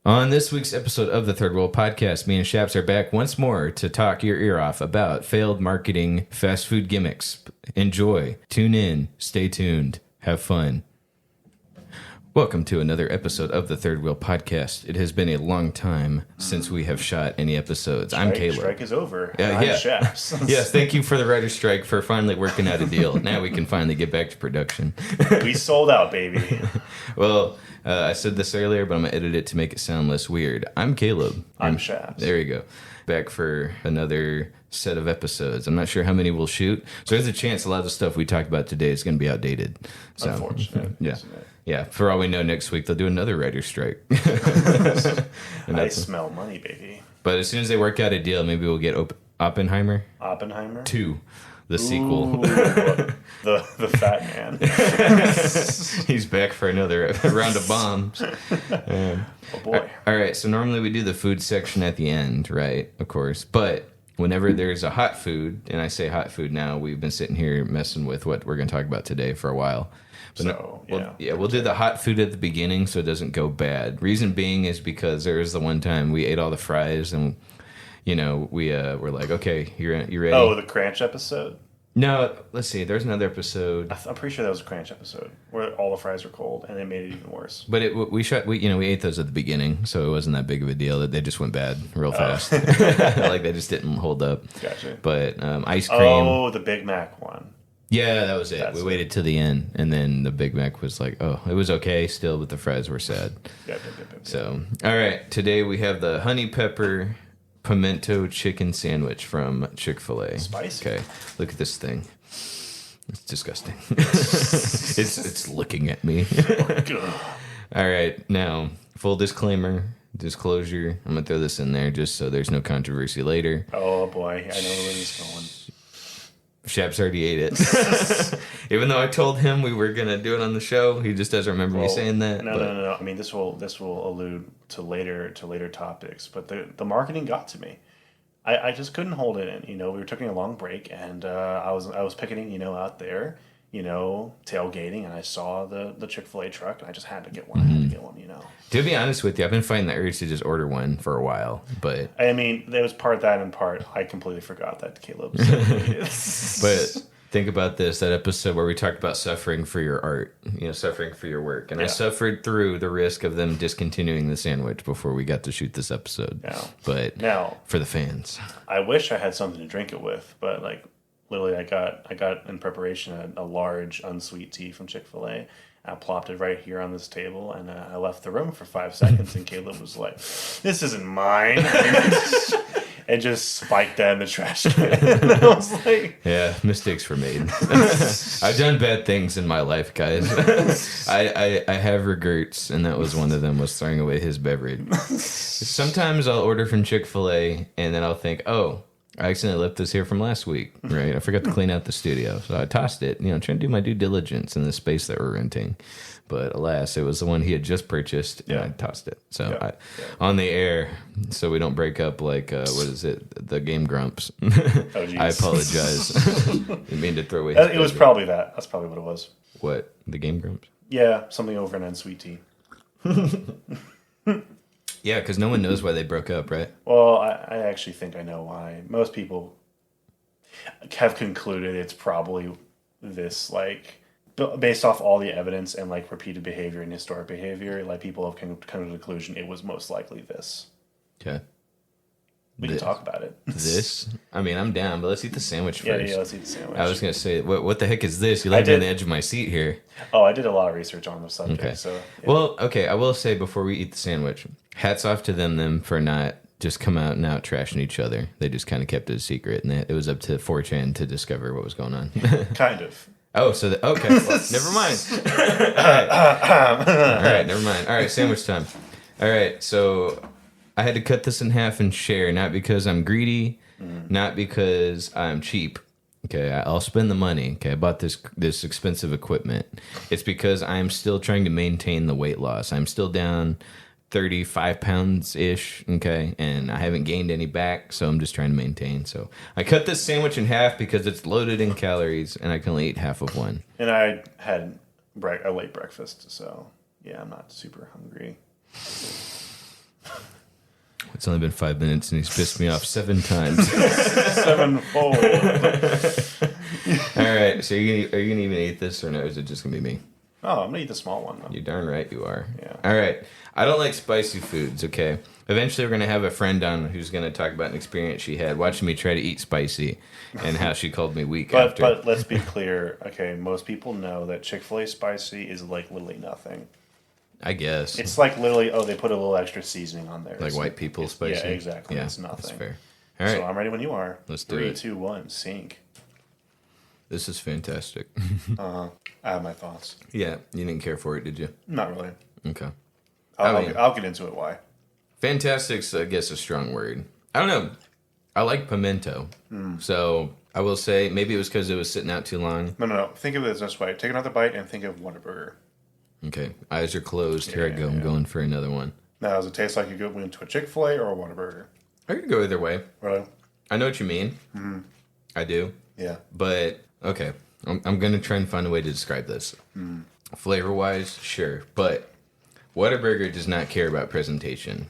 On this week's episode of the Third World Podcast, me and Shaps are back once more to talk your ear off about failed marketing fast food gimmicks. Enjoy, tune in, stay tuned, have fun. Welcome to another episode of the Third Wheel Podcast. It has been a long time since we have shot any episodes. I'm Caleb. Strike is over. I'm Shaps. Yes, thank you for the writer's strike for finally working out a deal. Now we can finally get back to production. We sold out, baby. Well, I said this earlier, but I'm going to edit it to make it sound less weird. I'm Caleb. I'm Shaps. There you go. Back for another set of episodes. I'm not sure how many we'll shoot. So there's a chance a lot of the stuff we talked about today is going to be outdated. So, unfortunate. Yeah. Yeah, for all we know, next week they'll do another writer's strike. I smell money, baby. But as soon as they work out a deal, maybe we'll get Oppenheimer 2, the sequel. the fat man. He's back for another round of bombs. Oh, boy. All right, so normally we do the food section at the end, right? Of course. But whenever there's a hot food, and I say hot food now, we've been sitting here messing with what we're going to talk about today for a while. But we'll do the hot food at the beginning so it doesn't go bad. Reason being is because there was the one time we ate all the fries and, we were like, okay, you ready? Oh, the Cranch episode? No, let's see. There's another episode. I'm pretty sure that was a Cranch episode where all the fries were cold and they made it even worse. But we ate those at the beginning, so it wasn't that big of a deal. They just went bad real fast. Like they just didn't hold up. Gotcha. But ice cream. Oh, the Big Mac one. Yeah, that was it. We waited to the end, and then the Big Mac was like, oh, it was okay still, but the fries were sad. Yeah. So, all right, today we have the honey pepper pimento chicken sandwich from Chick-fil-A. Spicy. Okay, look at this thing. It's disgusting. it's looking at me. All right, now, full disclosure, I'm going to throw this in there just so there's no controversy later. Oh, boy, I know where this is going. Shaps already ate it. Even though I told him we were going to do it on the show, he just doesn't remember me saying that. No. I mean, this will allude to later topics, but the marketing got to me. I just couldn't hold it in. We were taking a long break, and I was picketing, out there, tailgating, and I saw the Chick-fil-A truck, and I just had to get one. I had to get one. To be honest with you, I've been fighting the urge to just order one for a while, but I mean, there was part that and part I completely forgot that Caleb. But think about this: that episode where we talked about suffering for your art, suffering for your work, and I suffered through the risk of them discontinuing the sandwich before we got to shoot this episode. But for the fans, I wish I had something to drink it with, but literally, I got in preparation a large unsweet tea from Chick-fil-A. I plopped it right here on this table, and I left the room for 5 seconds, and Caleb was like, "This isn't mine," and just spiked that in the trash can. And I was like, "Yeah, mistakes were made. I've done bad things in my life, guys. I have regrets, and that was one of them, was throwing away his beverage. Sometimes I'll order from Chick-fil-A, and then I'll think, oh, I accidentally left this here from last week, right? I forgot to clean out the studio. So I tossed it, trying to do my due diligence in the space that we're renting. But alas, it was the one he had just purchased, and I tossed it. So on the air, so we don't break up like, what is it? The Game Grumps. Oh, geez. I apologize. Didn't mean to throw away it was probably that. That's probably what it was. What? The Game Grumps? Yeah, something over an unsweet tea. Yeah, because no one knows why they broke up, right? Well, I actually think I know why. Most people have concluded it's probably this, based off all the evidence and, repeated behavior and historic behavior, people have come to the conclusion it was most likely this. Okay. We can talk about it. This? I mean, I'm down, but let's eat the sandwich first. Yeah, let's eat the sandwich. I was going to say, what the heck is this? You left me on the edge of my seat here. Oh, I did a lot of research on the subject. Okay. So, yeah. Well, okay, I will say before we eat the sandwich, hats off to them for not just come out and out trashing each other. They just kind of kept it a secret, and it was up to 4chan to discover what was going on. Kind of. Oh, so okay. Well, never mind. All right, never mind. All right, sandwich time. All right, so I had to cut this in half and share, not because I'm greedy, not because I'm cheap. Okay, I'll spend the money. Okay, I bought this expensive equipment. It's because I'm still trying to maintain the weight loss. I'm still down 35 pounds-ish, okay, and I haven't gained any back, so I'm just trying to maintain. So I cut this sandwich in half because it's loaded in calories, and I can only eat half of one. And I had a late breakfast, so yeah, I'm not super hungry. It's only been 5 minutes and he's pissed me off 7 times. Sevenfold. All right, so are you gonna even eat this or no? Is it just gonna be me? Oh, I'm gonna eat the small one though. You darn right you are. Yeah. All right. I don't like spicy foods, okay? Eventually we're going to have a friend on who's going to talk about an experience she had watching me try to eat spicy and how she called me weak after. But let's be clear, okay, most people know that Chick-fil-A spicy is like literally nothing. I guess. It's like literally, they put a little extra seasoning on there. Like white people spicy? Yeah, exactly. Yeah, it's nothing. that's fair. All right. So I'm ready when you are. Let's do 3, it. 2, 1, sync. This is fantastic. I have my thoughts. Yeah, you didn't care for it, did you? Not really. Okay. I'll get into it why. Fantastic's, I guess, a strong word. I don't know. I like pimento. So I will say maybe it was because it was sitting out too long. No. Think of it this way. Take another bite and think of Whataburger. Okay. Eyes are closed. Here I go. I'm going for another one. Now, does it taste like you go into a Chick-fil-A or a Whataburger? I could go either way. Really? I know what you mean. I do. Yeah. But, okay. I'm going to try and find a way to describe this. Flavor-wise, sure. But Whataburger does not care about presentation.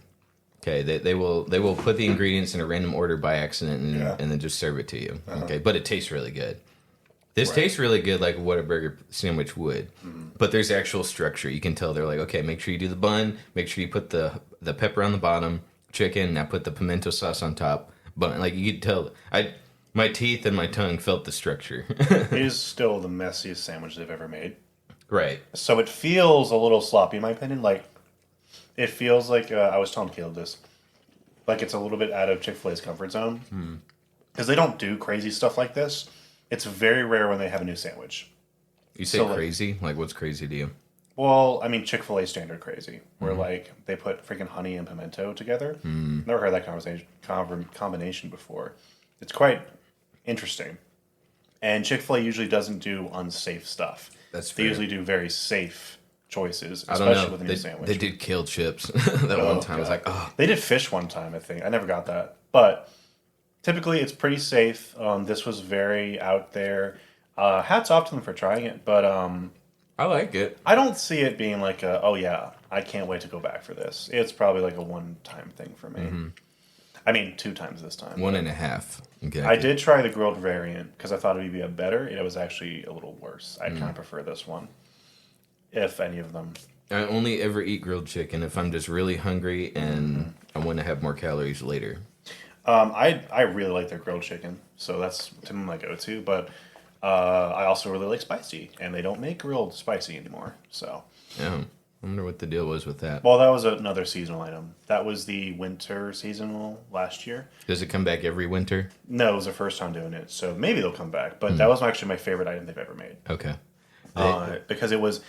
Okay, they will put the ingredients in a random order by accident and then just serve it to you. Okay, but it tastes really good. This tastes really good like what a burger sandwich would. But there's actual structure. You can tell they're like, okay, make sure you do the bun, make sure you put the pepper on the bottom, chicken, now put the pimento sauce on top. Bun, like you could tell, my teeth and my tongue felt the structure. It is still the messiest sandwich they've ever made. Right. So it feels a little sloppy, in my opinion. Like, it feels like, I was telling Caleb this, like it's a little bit out of Chick-fil-A's comfort zone. Because they don't do crazy stuff like this. It's very rare when they have a new sandwich. You say crazy? Like, what's crazy to you? Well, I mean, Chick-fil-A standard crazy, where like they put freaking honey and pimento together. Never heard that combination before. It's quite interesting. And Chick-fil-A usually doesn't do unsafe stuff. That's They fair. usually do very safe choices, I don't especially know. with a new sandwich. They did killed chips that one time. I was like, oh. They did fish one time, I think. I never got that. But typically it's pretty safe. This was very out there. Hats off to them for trying it. But I like it. I don't see it being like oh yeah, I can't wait to go back for this. It's probably like a one-time thing for me. I mean, 2 times this time. 1.5. Okay. I did try the grilled variant because I thought it would be a better. It was actually a little worse. I kind of prefer this one, if any of them. I only ever eat grilled chicken if I'm just really hungry and I want to have more calories later. I really like their grilled chicken, so that's to me my go-to. But I also really like spicy, and they don't make grilled spicy anymore. So, Yeah. I wonder what the deal was with that. well, that was another seasonal item. That was the winter seasonal last year. Does it come back every winter? No, it was their first time doing it, so maybe they'll come back. But that was actually my favorite item they've ever made. Okay. Because it was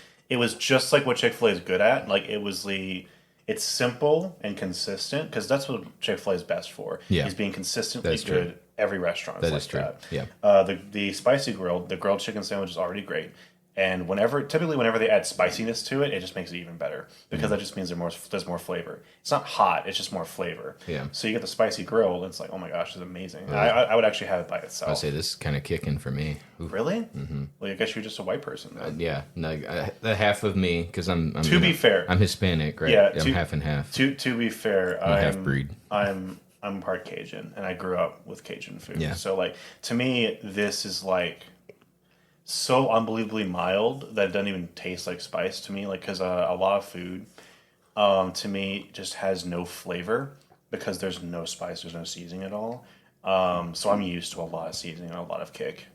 just like what Chick-fil-A is good at. Like it's simple and consistent because that's what Chick-fil-A is best for. Yeah. Is being consistently That's good. true. Every restaurant That is is like true. that. Yeah. The spicy the grilled chicken sandwich is already great. And typically whenever they add spiciness to it, it just makes it even better because that just means there's more flavor. It's not hot; it's just more flavor. Yeah. So you get the spicy grilled, and it's like, oh my gosh, it's amazing. I would actually have it by itself. I'll say this is kind of kicking for me. Ooh. Really? Mm-hmm. Well, I guess you're just a white person. Then. Yeah. No, the half of me, because I'm To be fair, I'm Hispanic, right? Yeah, I'm half and half. To be fair, I'm half breed. I'm part Cajun, and I grew up with Cajun food. Yeah. So like to me, this is like so unbelievably mild that it doesn't even taste like spice to me. Like because a lot of food, to me, just has no flavor because there's no spice, there's no seasoning at all. So I'm used to a lot of seasoning and a lot of kick,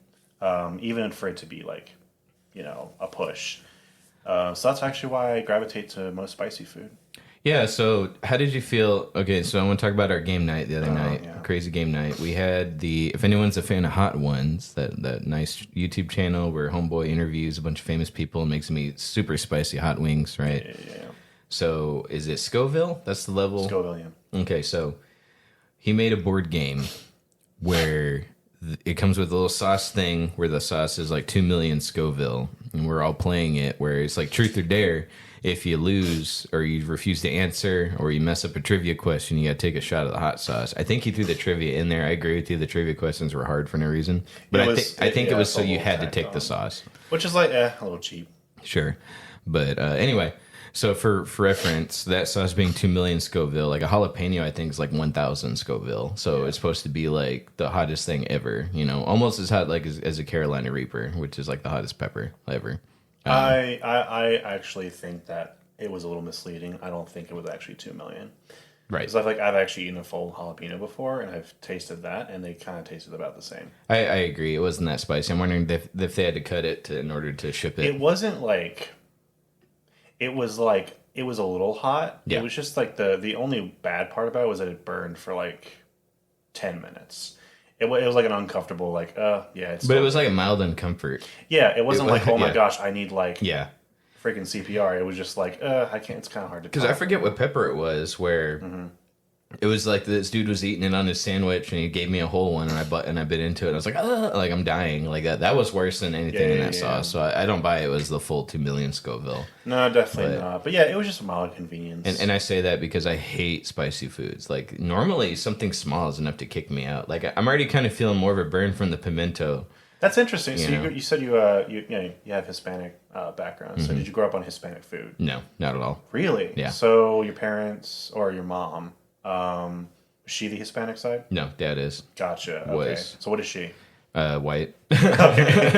even for it to be like, a push. So that's actually why I gravitate to most spicy food. Yeah, so how did you feel? Okay, so I want to talk about our game night the other night. Yeah. Crazy game night. We had if anyone's a fan of Hot Ones, that nice YouTube channel where Homeboy interviews a bunch of famous people and makes them eat super spicy hot wings, right? Yeah. So is it Scoville? That's the level? Scoville, yeah. Okay, so he made a board game where it comes with a little sauce thing where the sauce is like 2 million Scoville, and we're all playing it where it's like truth or dare. If you lose or you refuse to answer or you mess up a trivia question, you got to take a shot of the hot sauce. I think he threw the trivia in there. I agree with you. The trivia questions were hard for no reason. But I think it was so you had to take the sauce. Which is like, a little cheap. Sure. But anyway, So for reference, that sauce being 2 million Scoville, like a jalapeno, I think is like 1,000 Scoville. So it's supposed to be like the hottest thing ever. You know, almost as hot like as a Carolina Reaper, which is like the hottest pepper ever. I actually think that it was a little misleading. I don't think it was actually 2 million. Right. Because I've actually eaten a full jalapeno before, and I've tasted that, and they kind of tasted about the same. I agree. It wasn't that spicy. I'm wondering if they had to cut it in order to ship it. It wasn't like... It was a little hot. Yeah. It was just like the only bad part about it was that it burned for like 10 minutes. It was like an uncomfortable, like, yeah. But it was like a mild uncomfort. Yeah, it wasn't like, oh my gosh, I need like freaking CPR. It was just like, I can't, it's kind of hard to because I forget what pepper it was where it was like this dude was eating it on his sandwich and he gave me a whole one and I bit into it and I was like, like I'm dying. Like that was worse than anything in that sauce. So I don't buy it was the full 2 million Scoville. No, definitely not. But yeah, it was just a mild convenience. And I say that because I hate spicy foods. Like normally something small is enough to kick me out. Like I'm already kind of feeling more of a burn from the pimento. That's interesting. So you said you have Hispanic background. So did you grow up on Hispanic food? No, not at all. Really? Yeah. So your parents or your mom, was she the Hispanic side? No, dad is. Gotcha. Okay. Was. So what is she? White. Okay.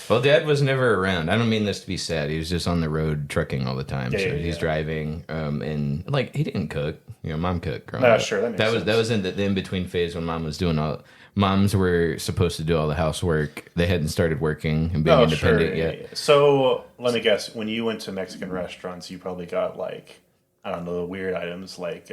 Well, Dad was never around. I don't mean this to be sad. He was just on the road trucking all the time. He's driving, and like he didn't cook. You know, Mom cooked growing up. Sure, that makes sense. That was in the in between phase when Mom was doing all. Moms were supposed to do all the housework. They hadn't started working and being independent yet. Yeah. So let me guess. When you went to Mexican restaurants, you probably got like, I don't know, weird items like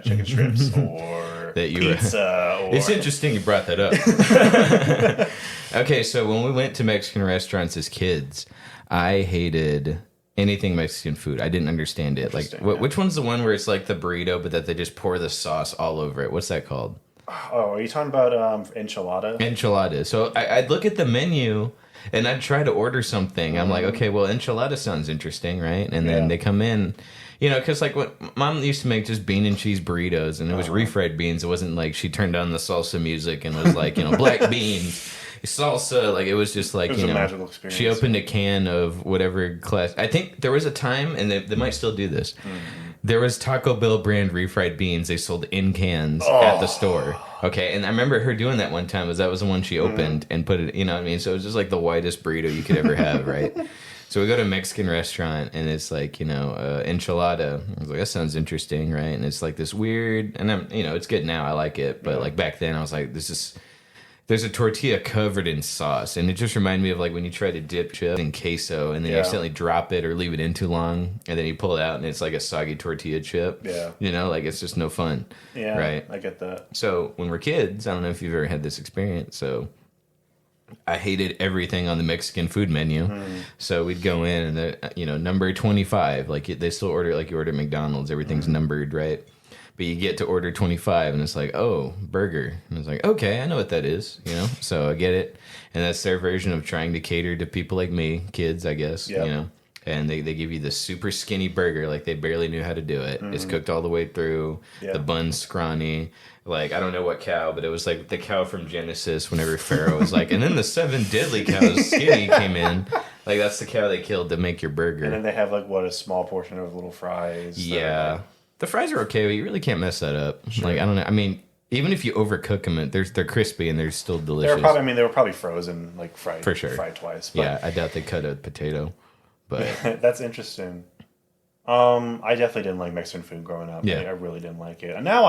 chicken strips or pizza. It's interesting you brought that up. Okay, so when we went to Mexican restaurants as kids, I hated anything Mexican food. I didn't understand it. Like, which one's the one where it's like the burrito, but that they just pour the sauce all over it? What's that called? Oh, are you talking about enchilada? Enchilada. So I'd look at the menu and I'd try to order something. I'm like, okay, well, enchilada sounds interesting, right? And then they come in, you know, because like what Mom used to make just bean and cheese burritos, and it was refried beans. It wasn't like she turned on the salsa music and was like, you know, black beans. Salsa, like it was just like, it was a magical experience. She opened a can of whatever class. I think there was a time, and they might still do this. There was Taco Bell brand refried beans they sold in cans at the store. Okay, and I remember her doing that one time. That was the one she opened and put it. You know what I mean? So it was just like the whitest burrito you could ever have, right? So we go to a Mexican restaurant, and it's like, you know, enchilada. I was like, that sounds interesting, right? And it's like this weird, and I'm, you know, it's good now. I like it, but like back then, I was like, there's a tortilla covered in sauce, and it just reminded me of like when you try to dip chip in queso, and then you accidentally drop it or leave it in too long, and then you pull it out, and it's like a soggy tortilla chip. Yeah, you know, like it's just no fun. Yeah, right. I get that. So when we're kids, I don't know if you've ever had this experience. So I hated everything on the Mexican food menu. So we'd go in, and you know, number 25, like they still order like you order at McDonald's. Everything's numbered, right? But you get to order 25, and it's like, oh, burger. And it's like, okay, I know what that is, you know? So I get it. And that's their version of trying to cater to people like me, kids, I guess, you know? And they give you this super skinny burger, like they barely knew how to do it. It's cooked all the way through. The bun's scrawny. Like, I don't know what cow, but it was like the cow from Genesis whenever Pharaoh was like, and then the 7 deadly cows, skinny, came in. Like, that's the cow they killed to make your burger. And then they have, like, a small portion of little fries. Yeah. The fries are okay, but you really can't mess that up. Sure. Like, I don't know. I mean, even if you overcook them, they're crispy and they're still delicious. They were probably frozen, like fried, for sure, fried twice. But yeah, I doubt they cut a potato. But that's interesting. I definitely didn't like Mexican food growing up. Yeah, I really didn't like it. And now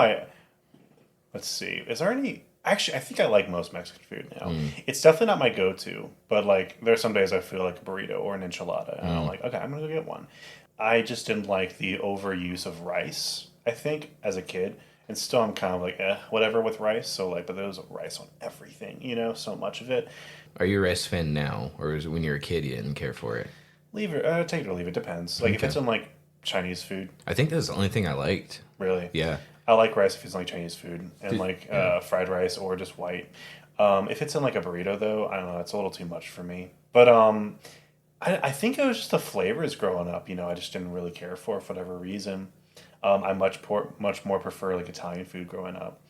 let's see. Is there any? Actually, I think I like most Mexican food now. It's definitely not my go-to, but like there's some days I feel like a burrito or an enchilada, and I'm like, okay, I'm gonna go get one. I just didn't like the overuse of rice, I think, as a kid. And still I'm kind of like, whatever with rice. So like, but there was rice on everything, you know, so much of it. Are you a rice fan now? Or is it when you were a kid you didn't care for it? Take it or leave it, depends. Like if it's in like Chinese food. I think that's the only thing I liked. Really? Yeah. I like rice if it's like Chinese food and fried rice or just white. If it's in like a burrito though, I don't know, it's a little too much for me. But I think it was just the flavors growing up. You know, I just didn't really care for whatever reason. I much more prefer like Italian food growing up.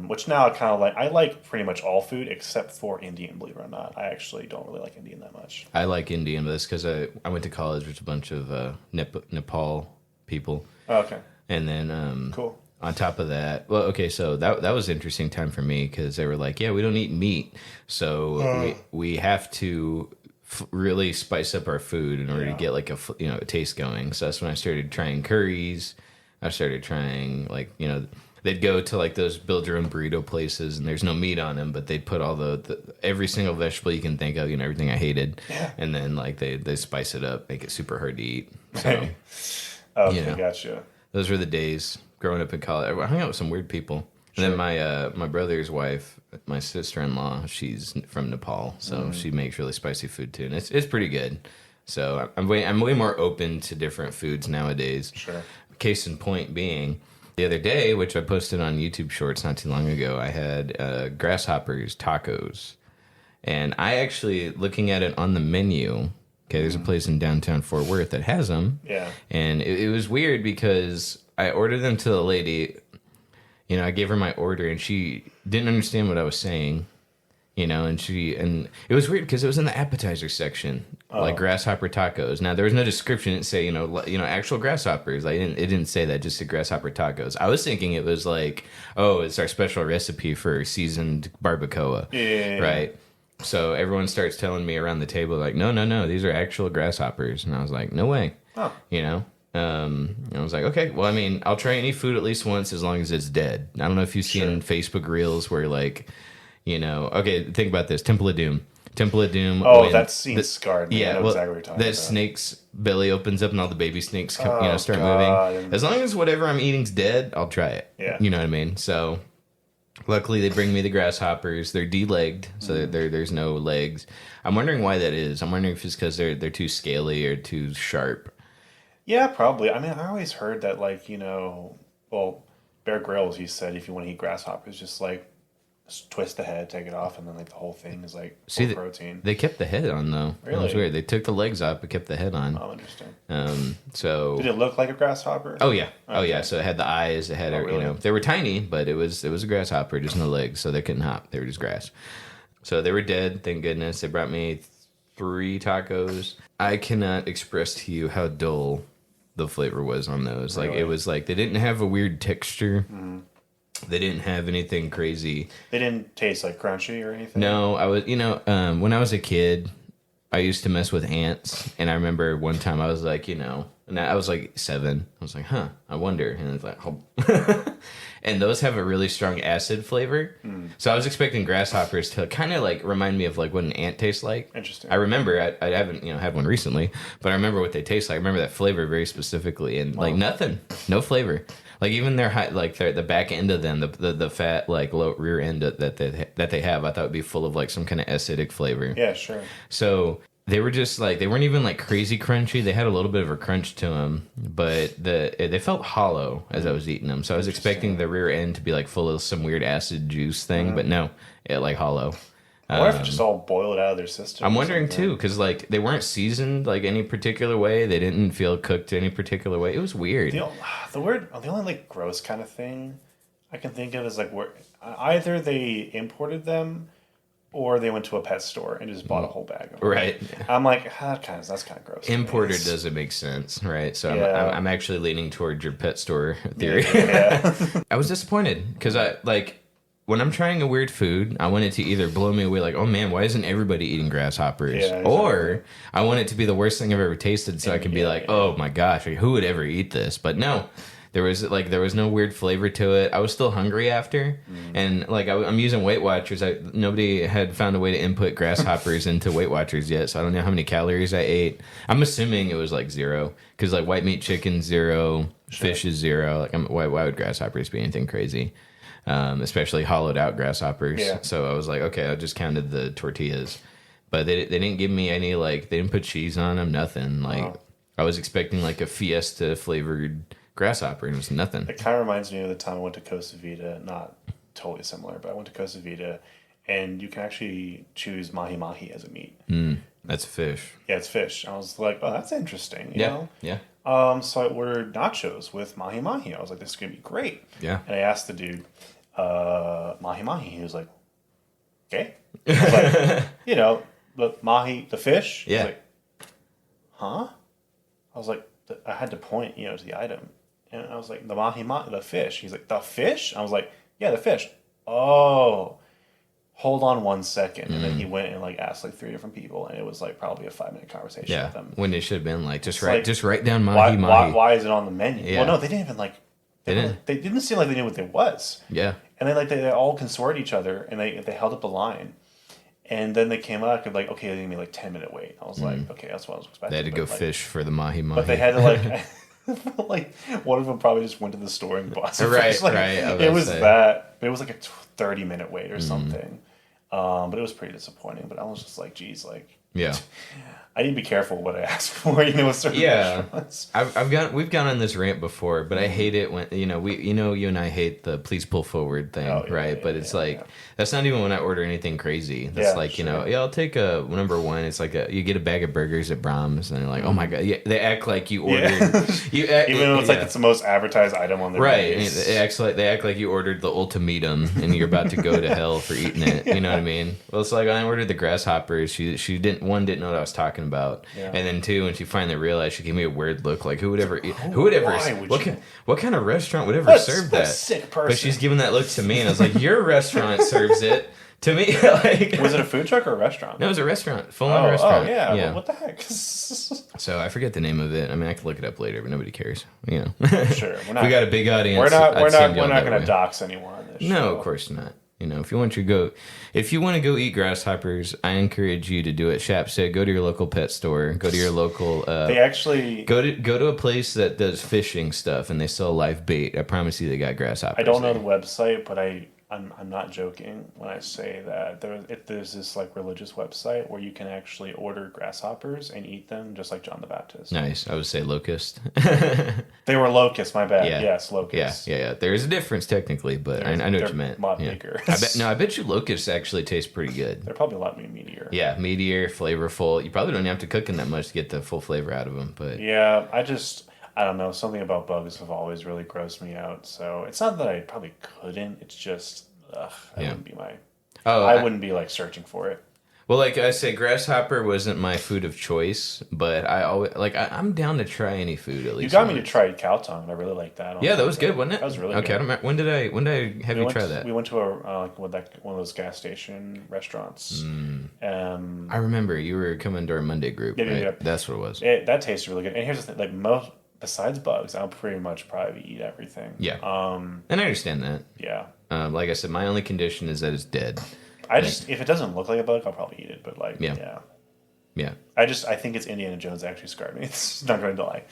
Which now I kind of like. I like pretty much all food except for Indian, believe it or not. I actually don't really like Indian that much. I like Indian, but it's because I went to college with a bunch of Nepal people. Oh, okay. And then Cool. on top of that, well, okay, so that was an interesting time for me because they were like, yeah, we don't eat meat, so we have to really spice up our food in order to get like a taste going. So that's when I started trying curries. I started trying they'd go to like those build your own burrito places and there's no meat on them, but they'd put all the every single vegetable you can think of, everything I hated, and then like they spice it up, make it super hard to eat. So, Okay, gotcha. Those were the days growing up in college. I hung out with some weird people. And then my brother's wife, my sister-in-law, she's from Nepal, so she makes really spicy food too, and it's pretty good. So I'm way more open to different foods nowadays. Sure. Case in point being, the other day, which I posted on YouTube Shorts not too long ago, I had grasshoppers tacos, and I actually looking at it on the menu. Okay, there's a place in downtown Fort Worth that has them. Yeah. And it was weird because I ordered them to the lady. I gave her my order and she didn't understand what I was saying. And it was weird because it was in the appetizer section, like grasshopper tacos. Now there was no description. It didn't say, actual grasshoppers. It didn't say that. Just said grasshopper tacos. I was thinking it was like, oh, it's our special recipe for seasoned barbacoa. Yeah. Right. So everyone starts telling me around the table, like, no, these are actual grasshoppers. And I was like, no way. Oh. And I was like, okay, well, I mean, I'll try any food at least once as long as it's dead. I don't know if you've seen Facebook Reels where, like, okay, think about this. Temple of Doom. Oh, that scene's scarred me. I know exactly what you're talking about. Snake's belly opens up and all the baby snakes start moving. As long as whatever I'm eating's dead, I'll try it. Yeah. You know what I mean? So luckily they bring me the grasshoppers. They're de-legged, so there's no legs. I'm wondering why that is. I'm wondering if it's because they're too scaly or too sharp. Yeah, probably. I mean, I always heard that, like, Bear Grylls, he said if you want to eat grasshoppers, just like twist the head, take it off, and then like the whole thing is like full protein. They kept the head on though. Really? It was weird. They took the legs off but kept the head on. Oh, interesting. So did it look like a grasshopper? Oh yeah. Okay. Oh yeah. So it had the eyes. It had really? They were tiny, but it was a grasshopper, just no legs, so they couldn't hop. They were just grass. So they were dead. Thank goodness. They brought me 3 tacos. I cannot express to you how dull the flavor was on those. Like it was like they didn't have a weird texture. Mm-hmm. They didn't have anything crazy. They didn't taste like crunchy or anything? No, I was, when I was a kid, I used to mess with ants. And I remember one time I was like, and I was like 7. I was like, I wonder. And it's like, oh. And those have a really strong acid flavor. Mm. So I was expecting grasshoppers to kind of like remind me of like what an ant tastes like. Interesting. I remember, I haven't, had one recently, but I remember what they taste like. I remember that flavor very specifically. And like nothing, no flavor. Like even their the back end of them, the fat like low rear end that they have, I thought would be full of like some kind of acidic flavor. Yeah, sure. So they were just like they weren't even like crazy crunchy. They had a little bit of a crunch to them, but they felt hollow as I was eating them. So I was expecting the rear end to be like full of some weird acid juice thing, but no, it like hollow. I wonder if it just all boiled out of their system. I'm wondering too, because like they weren't seasoned like any particular way. They didn't feel cooked any particular way. It was weird. The only like gross kind of thing I can think of is like where either they imported them or they went to a pet store and just bought a whole bag of them. Right. I'm like, that's kind of gross. Imported doesn't make sense, right? So I'm actually leaning toward your pet store theory. Yeah. I was disappointed because when I'm trying a weird food, I want it to either blow me away, like, oh man, why isn't everybody eating grasshoppers? Yeah, exactly. Or I want it to be the worst thing I've ever tasted, so I can be like, oh my gosh, like, who would ever eat this? But no, there was no weird flavor to it. I was still hungry after, and like I'm using Weight Watchers. Nobody had found a way to input grasshoppers into Weight Watchers yet, so I don't know how many calories I ate. I'm assuming it was like 0, because like white meat chicken 0, fish is 0. Like why would grasshoppers be anything crazy? Especially hollowed out grasshoppers. Yeah. So I was like, okay, I just counted the tortillas, but they didn't give me any they didn't put cheese on them, nothing. I was expecting like a Fiesta flavored grasshopper, and it was nothing. It kind of reminds me of the time I went to Costa Vida. Not totally similar, but I went to Costa Vida, and you can actually choose mahi-mahi as a meat. That's fish. Yeah, it's fish. I was like, oh, that's interesting. You know? Yeah. So I ordered nachos with mahi-mahi. I was like, this is going to be great. Yeah. And I asked the dude, mahi mahi. He was like, okay. I was like, the mahi, the fish. Yeah. He was like, huh? I was like, I had to point, to the item. And I was like, the mahi mahi, the fish. He's like, the fish? I was like, yeah, the fish. Oh, hold on 1 second. And then he went and asked 3 different people, and it was probably a 5-minute conversation with them. When it should have been just write down mahi mahi. Why is it on the menu? Yeah. Well, no, they didn't even they didn't seem like they knew what it was. Yeah. And then they all consorted each other, and they held up the line. And then they came out and okay, they gave me 10-minute wait. I was like, okay, that's what I was expecting. They had to go fish for the mahi mahi. But they had to one of them probably just went to the store and bought some fish. Right. It was that. It was a 30-minute wait or something. But it was pretty disappointing. But I was just like, geez, yeah. I need to be careful what I ask for. With certain restaurants. We've gone on this rant before, but I hate it when you and I hate the please pull forward thing, right? But it's that's not even when I order anything crazy. That's I'll take a number one. It's you get a bag of burgers at Brahms, and they're like, oh my god, they act like you ordered. Even though it's it's the most advertised item on their right. They act like you ordered the ultimatum, and you're about to go to hell for eating it. You know what I mean? Well, it's I ordered the grasshoppers. She didn't know what I was talking about, and then 2, when she finally realized, she gave me a weird look, what kind of restaurant would ever serve that? Sick person. But she's giving that look to me, and I was like, your restaurant serves it to me. Was it a food truck or a restaurant? No, it was a restaurant, full-on restaurant. Oh yeah. Well, what the heck? So I forget the name of it. I mean, I could look it up later, but nobody cares. Sure, we got a big audience. We're not going to dox anyone on this show. No, of course not. If you want to go eat grasshoppers, I encourage you to do it. Shap said, go to your local pet store. Go to your local. They actually go to a place that does fishing stuff, and they sell live bait. I promise you, they got grasshoppers. I don't know the website, but I'm not joking when I say that there's this religious website where you can actually order grasshoppers and eat them just like John the Baptist. Nice. I would say locust. They were locusts. My bad. Yeah. Yes, locusts. Yeah. There is a difference technically, but I know what you meant. A lot bigger. I bet you locusts actually taste pretty good. They're probably a lot meatier. Yeah, meatier, flavorful. You probably don't have to cook them that much to get the full flavor out of them. But yeah, I don't know. Something about bugs have always really grossed me out. So it's not that I probably couldn't. It's just, wouldn't be my. I wouldn't be searching for it. Well, like I say, grasshopper wasn't my food of choice, but I always I'm down to try any food at least. You got me to try cow tongue, and I really liked that. Yeah, that was good, wasn't it? That was really good. Okay, I don't remember. When did I have you try that? We went to one of those gas station restaurants. I remember you were coming to our Monday group. Yeah, right? yeah. That's what it was. That tasted really good. And here's the thing: besides bugs, I'll pretty much probably eat everything. Yeah. And I understand that. Yeah. Like I said, my only condition is that it's dead. If it doesn't look like a bug, I'll probably eat it. But yeah. I think it's Indiana Jones that actually scarred me. It's not going to lie.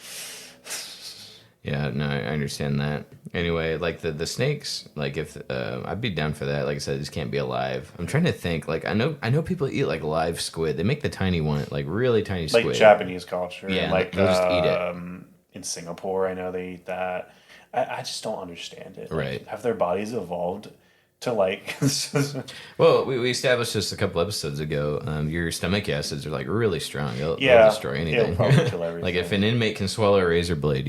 Yeah, no, I understand that. Anyway, the snakes, if I'd be down for that. Like I said, this can't be alive. I'm trying to think. I know people eat live squid. They make the tiny one, really tiny squid. Like Japanese culture. Yeah, and they'll just eat it. In Singapore, I know they eat that. I just don't understand it. Right. Have their bodies evolved to Well, we established this a couple episodes ago. Your stomach acids are really strong. They'll destroy anything. It'll probably kill everything. If an inmate can swallow a razor blade,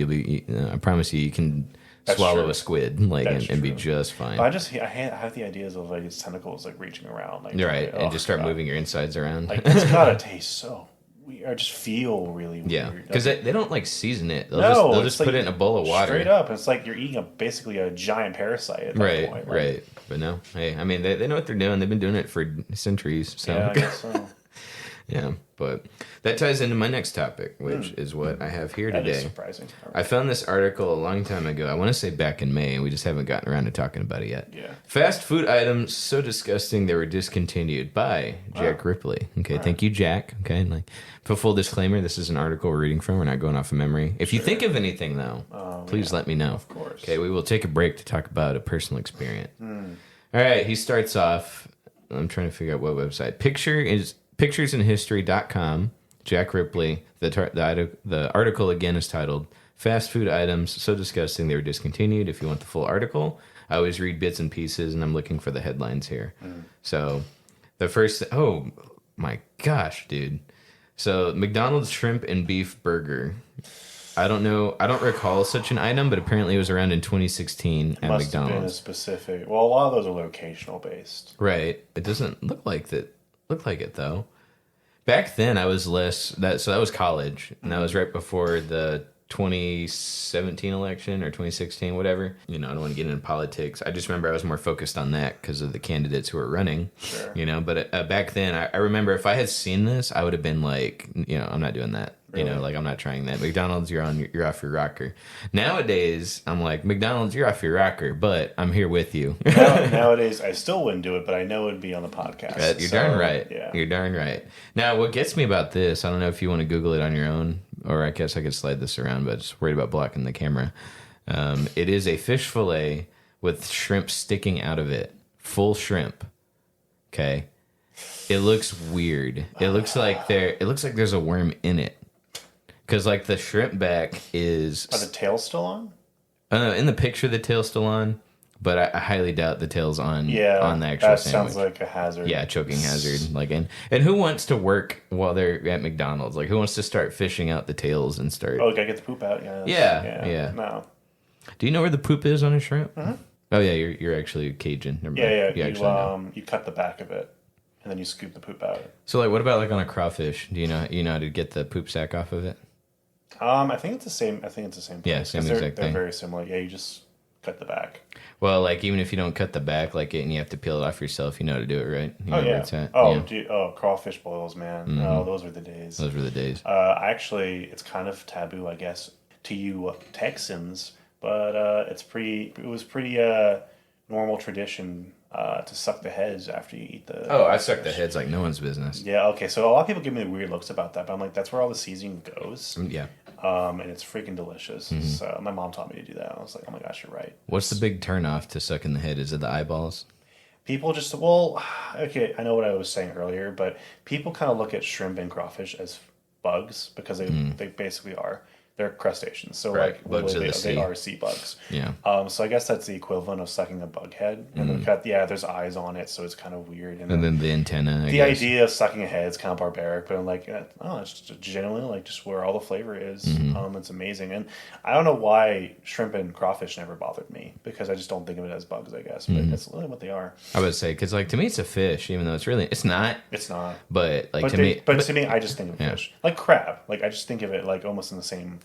I promise you can swallow a squid and be just fine. But I have the ideas of its tentacles reaching around. Right, and just start moving your insides around. It's gotta taste so weird. Or just feel really weird. Yeah, because they don't season it. They'll just put it in a bowl of water. Straight up. It's you're eating basically a giant parasite at that point. Right. But no, hey, I mean, they know what they're doing. They've been doing it for centuries. So. Yeah, I guess so. Yeah, but that ties into my next topic, which is what I have here today. That is surprising. Right. I found this article a long time ago. I want to say back in May, and we just haven't gotten around to talking about it yet. Yeah. Fast food items so disgusting they were discontinued by Jack Ripley. Okay, thank you, Jack. Okay, for full disclaimer, this is an article we're reading from. We're not going off of memory. If you think of anything, though, please let me know. Of course. Okay, we will take a break to talk about a personal experience. All right, he starts off. I'm trying to figure out what website. Picturesinhistory.com. Jack Ripley. The article again is titled "Fast Food Items So Disgusting They Were Discontinued." If you want the full article, I always read bits and pieces, and I'm looking for the headlines here. So the first, oh my gosh, dude! So McDonald's shrimp and beef burger. I don't know. I don't recall such an item, but apparently it was around in 2016 at Must have been a McDonald's. specific. Well, a lot of those are locational based. Right. It doesn't look like that. Look like it though. Back then, I was less that. So that was college, and that was right before the 2017 election or 2016, whatever. You know, I don't want to get into politics. I just remember I was more focused on that because of the candidates who were running. Sure. You know, but back then, I remember if I had seen this, I would have been like, you know, I'm not doing that. Really? You know, like I'm not trying that. McDonald's, you're off your rocker. Nowadays, I'm like, McDonald's, you're off your rocker, but I'm here with you. Nowadays, I still wouldn't do it, but I know it'd be on the podcast. You're darn right. Yeah. You're darn right. Now, what gets me about this, I don't know if you want to Google it on your own, or I guess I could slide this around, but just worried about blocking the camera. It is a fish fillet with shrimp sticking out of it. Full shrimp. Okay. It looks weird. It looks like there's a worm in it. Because, like, the shrimp back is... Are the tails still on? In the picture, the tail's still on, but I highly doubt the tail's on the actual that sandwich. sounds like a hazard. Yeah, choking hazard. Like, and who wants to work while they're at McDonald's? Like, who wants to start fishing out the tails and start... Oh, gotta get the poop out? Yeah. No. Do you know where the poop is on a shrimp? Mm-hmm. Oh, yeah, you're actually Cajun. Never mind. Yeah. You actually know. You cut the back of it, and then you scoop the poop out. So, like, what about, like, on a crawfish? Do you know how to get the poop sack off of it? I think it's the same. Yeah, same exact they're thing. very similar. Yeah, you just cut the back. Well, like, even if you don't cut the back, like, and you have to peel it off yourself, you know how to do it, right? You know Oh, where yeah. it's at. Oh, Yeah. Crawfish boils, man. Mm-hmm. Oh, those were the days. Those were the days. Actually, it's kind of taboo, I guess, to you Texans, but it was pretty normal tradition to suck the heads after you eat the... Oh, I suck the heads like no one's business. Yeah, okay, so a lot of people give me weird looks about that, but I'm like, that's where all the seasoning goes. Yeah. And it's freaking delicious. Mm-hmm. So my mom taught me to do that. I was like, oh my gosh, you're right. What's the big turnoff to sucking the head? Is it the eyeballs? People just, well, okay, I know what I was saying earlier, but people kind of look at shrimp and crawfish as bugs because they basically are. They're crustaceans. So, Right. like, Bugs of the sea. they are sea bugs. Yeah. So I guess that's the equivalent of sucking a bug head. And there's eyes on it, so it's kind of weird. And then the antenna, I the guess. idea of sucking a head is kind of barbaric, but I'm like, it's just genuinely like just where all the flavor is. It's amazing, and I don't know why shrimp and crawfish never bothered me because I just don't think of it as bugs. I guess, but that's really what they are. I would say, because, like, to me, it's a fish, even though it's not. It's not, But, like, but to me, I just think of fish like crab. Like I just think of it like almost in the same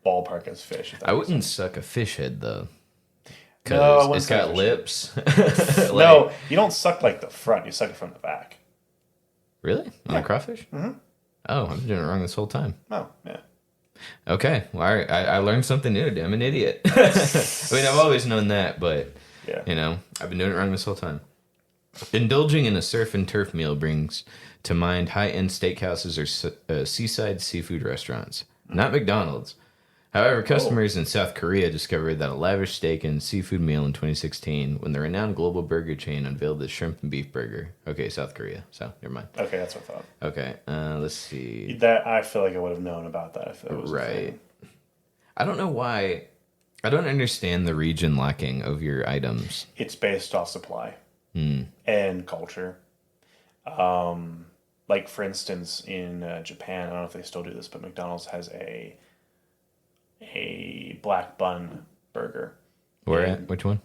ballpark as fish. I wouldn't suck a fish head, though. Because No, it's got lips. No, you don't suck like the front. You suck it from the back. Really? On a crawfish? Mm-hmm. Oh, I've been doing it wrong this whole time. Oh, yeah. Okay. Well, all right. I learned something new today. I'm an idiot. I mean, I've always known that, but, you know, I've been doing it wrong this whole time. Indulging in a surf and turf meal brings to mind high-end steakhouses or seaside seafood restaurants. Not McDonald's. However, customers in South Korea discovered that a lavish steak and seafood meal in 2016 when the renowned global burger chain unveiled the shrimp and beef burger. Okay, South Korea. So, never mind. Okay, that's what I thought. Okay, let's see. That I feel like I would have known about that if it was a Right. thing. I don't know why. I don't understand the region locking of your items. It's based off supply and culture. Like, for instance, in Japan, I don't know if they still do this, but McDonald's has a black bun burger. Where at? Which one?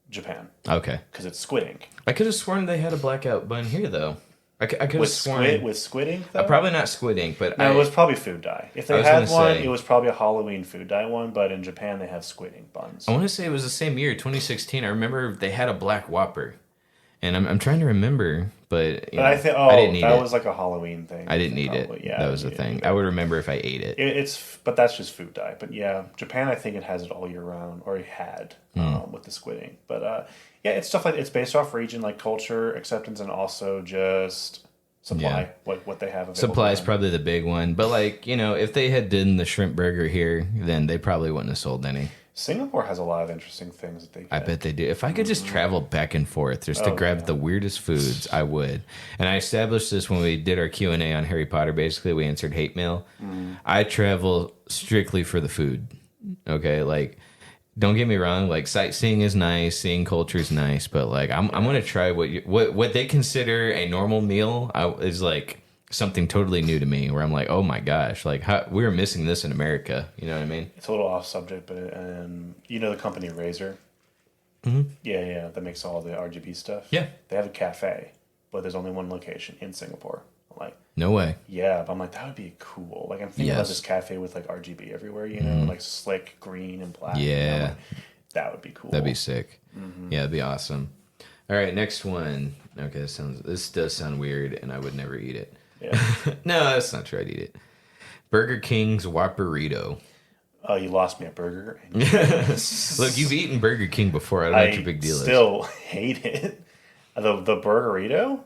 Japan. Okay. Because it's squid ink. I could have sworn they had a blackout bun here, though. I could have sworn... With squid ink, though? Probably not squid ink, but No, it was probably food dye. If they was had gonna one, say- it was probably a Halloween food dye one, but in Japan they have squid ink buns. I want to say it was the same year, 2016. I remember they had a black whopper. And I'm trying to remember, but But I think I didn't eat that it. was like a Halloween thing. I didn't eat probably. it. Yeah, that was the thing. I would remember if I ate it. But that's just food dye. But yeah, Japan, I think it has it all year round, or it had with the squid ink. But yeah, it's stuff like it's based off region, like culture, acceptance, and also just supply. What they have available. Supply is probably the big one. But, like, you know, if they had done the shrimp burger here, then they probably wouldn't have sold any. Singapore has a lot of interesting things that they get. I bet they do. If I could just travel back and forth just to grab the weirdest foods, I would. And I established this when we did our Q&A on Harry Potter. Basically, we answered hate mail. I travel strictly for the food. Okay? Like, don't get me wrong. Like, sightseeing is nice. Seeing culture is nice. But, like, I'm going to try what they consider a normal meal is, like, something totally new to me where I'm like, oh my gosh, like we're missing this in America. You know what I mean? It's a little off subject, but you know the company Razer? Mm-hmm. Yeah, that makes all the RGB stuff. Yeah. They have a cafe, but there's only one location in Singapore. I'm like, no way. Yeah, but I'm like, that would be cool. Like, I'm thinking about this cafe with like RGB everywhere, you know, like slick green and black. Yeah. Like, that would be cool. That'd be sick. Mm-hmm. Yeah, that'd be awesome. All right, next one. Okay, this does sound weird, and I would never eat it. Yeah. No, that's not true. I'd eat it. Burger King's Whopperito. Oh, you lost me at burger. Look, you've eaten Burger King before. I don't know what your big deal is. I still hate it. The burgerito?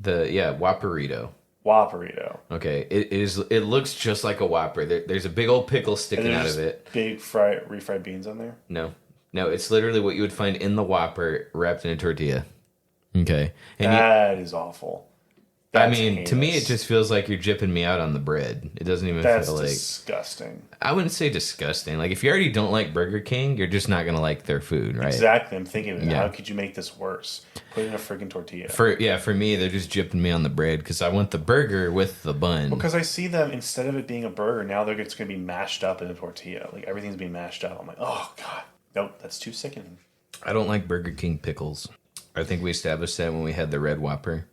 Whopperito. Whopperito. Okay, it looks just like a Whopper. There's a big old pickle sticking out of it. Big refried beans on there? No, it's literally what you would find in the Whopper wrapped in a tortilla. Okay. And that is awful. That's heinous. To me, it just feels like you're jipping me out on the bread. It doesn't even feel like... That's disgusting. I wouldn't say disgusting. Like, if you already don't like Burger King, you're just not going to like their food, right? Exactly. I'm thinking, how could you make this worse? Put it in a freaking tortilla. For me, they're just jipping me on the bread because I want the burger with the bun. Because I see them, instead of it being a burger, now it's going to be mashed up in a tortilla. Like, everything's being mashed up. I'm like, oh, God. Nope, that's too sickening. I don't like Burger King pickles. I think we established that when we had the red Whopper.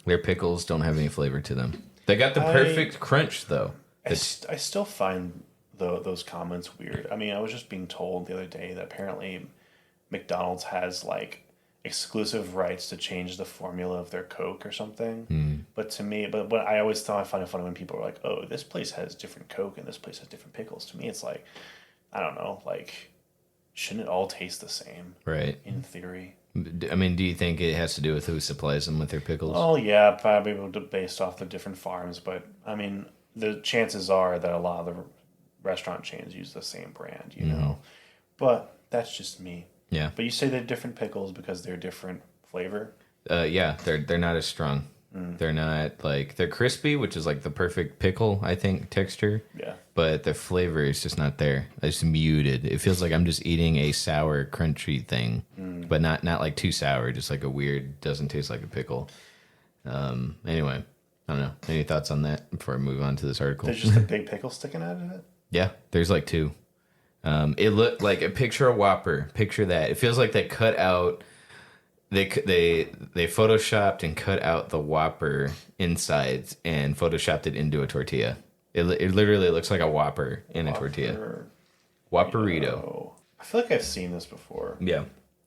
Their pickles don't have any flavor to them. They got the perfect crunch, though. I still find those comments weird. I mean, I was just being told the other day that apparently McDonald's has, like, exclusive rights to change the formula of their Coke or something. Mm. But to me, but I always thought I find it funny when people are like, oh, this place has different Coke and this place has different pickles. To me, it's like, I don't know, like, shouldn't it all taste the same? Right. In theory. I mean, do you think it has to do with who supplies them with their pickles? Oh, yeah, probably based off the different farms. But, I mean, the chances are that a lot of the restaurant chains use the same brand, you know? But that's just me. Yeah. But you say they're different pickles because they're different flavor? Yeah, they're not as strong. They're not, like, they're crispy, which is like the perfect pickle, I think, texture. Yeah. But the flavor is just not there. It's muted. It feels like I'm just eating a sour, crunchy thing, but not like too sour, just like a weird, doesn't taste like a pickle. Anyway, I don't know. Any thoughts on that before I move on to this article? There's just a big pickle sticking out of it? Yeah, there's like two. It looked like a picture of Whopper. Picture that. It feels like they cut out... They photoshopped and cut out the Whopper insides and photoshopped it into a tortilla. It literally looks like a Whopper in a tortilla. Whopperito. I feel like I've seen this before. Yeah.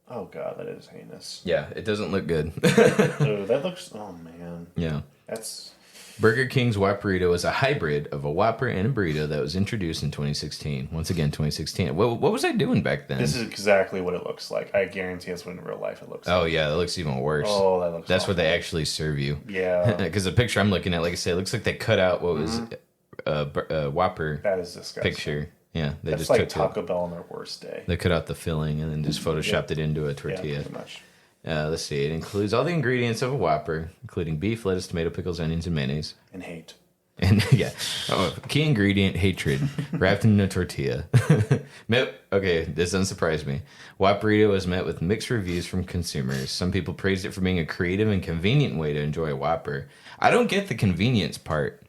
Oh, God, that is heinous. Yeah, it doesn't look good. Oh, that looks... Oh, man. Yeah. That's... Burger King's Whopperito is a hybrid of a Whopper and a burrito that was introduced in 2016. Once again, 2016. What was I doing back then? This is exactly what it looks like. I guarantee that's what in real life it looks like. Oh, yeah, that looks even worse. Oh, that looks That's awful. what they actually serve you. Yeah. Because the picture I'm looking at, like I say, it looks like they cut out what was a Whopper that is disgusting. picture. Yeah, that's just like Taco Bell on their worst day. They cut out the filling and then just photoshopped it into a tortilla. Yeah, pretty much. Let's see. It includes all the ingredients of a Whopper, including beef, lettuce, tomato, pickles, onions, and mayonnaise. And hate. And yeah, key ingredient, hatred, wrapped in a tortilla. Okay, this doesn't surprise me. Whopperito was met with mixed reviews from consumers. Some people praised it for being a creative and convenient way to enjoy a Whopper. I don't get the convenience part.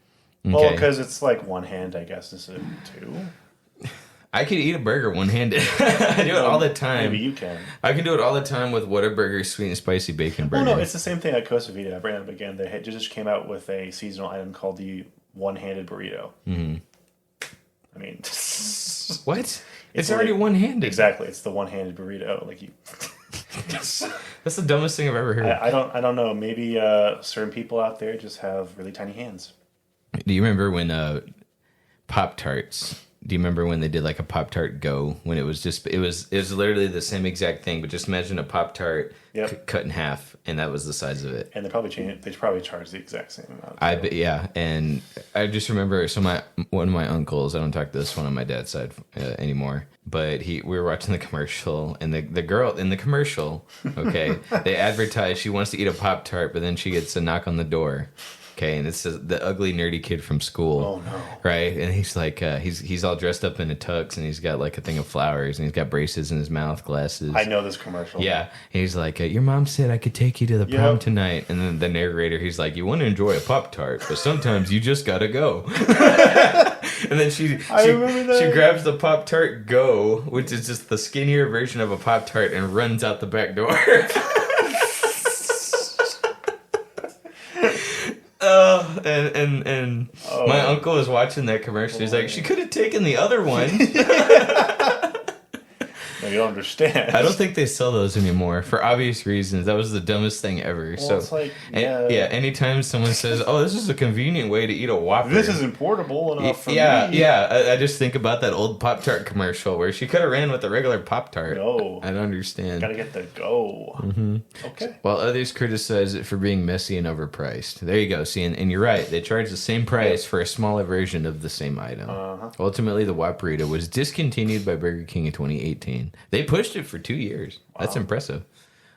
Okay. Well, because it's like one hand, I guess, is it two? I could eat a burger one-handed. I do it all the time. Maybe you can. I can do it all the time with Whataburger sweet and spicy bacon burger. Well, no, it's the same thing at Costa Vida. I bring it up again. They just came out with a seasonal item called the one-handed burrito. Mm-hmm. I mean... What? It's already one-handed. Exactly. It's the one-handed burrito. Like you... That's the dumbest thing I've ever heard. I don't know. Maybe certain people out there just have really tiny hands. Do you remember when Pop-Tarts... Do you remember when they did like a Pop-Tart Go? When it was literally the same exact thing, but just imagine a Pop-Tart cut in half, and that was the size of it. And they probably charged the exact same amount. Yeah, and I just remember one of my uncles. I don't talk to this one on my dad's side anymore, but we were watching the commercial, and the girl in the commercial, okay, they advertise she wants to eat a Pop-Tart, but then she gets a knock on the door. Okay, and it's the ugly nerdy kid from school. Oh no! Right, and he's like, he's all dressed up in a tux, and he's got like a thing of flowers, and he's got braces in his mouth, glasses. I know this commercial. Yeah, and he's like, your mom said I could take you to the prom tonight, and then the narrator, he's like, you want to enjoy a Pop-Tart, but sometimes you just gotta go. And then she grabs the Pop-Tart Go, which is just the skinnier version of a Pop-Tart, and runs out the back door. And my uncle was watching that commercial. He's like, she could have taken the other one. No, you don't understand. I don't think they sell those anymore for obvious reasons. That was the dumbest thing ever. Well, so it's like, anytime someone says, "Oh, this is a convenient way to eat a Whopper," this isn't portable enough for me. I just think about that old Pop-Tart commercial where she could have ran with a regular Pop-Tart. No, I don't understand. Gotta get the Go. Mm-hmm. Okay. While others criticize it for being messy and overpriced. There you go. See, and you're right. They charge the same price for a smaller version of the same item. Ultimately, the Whopperito was discontinued by Burger King in 2018. They pushed it for 2 years. Wow. That's impressive.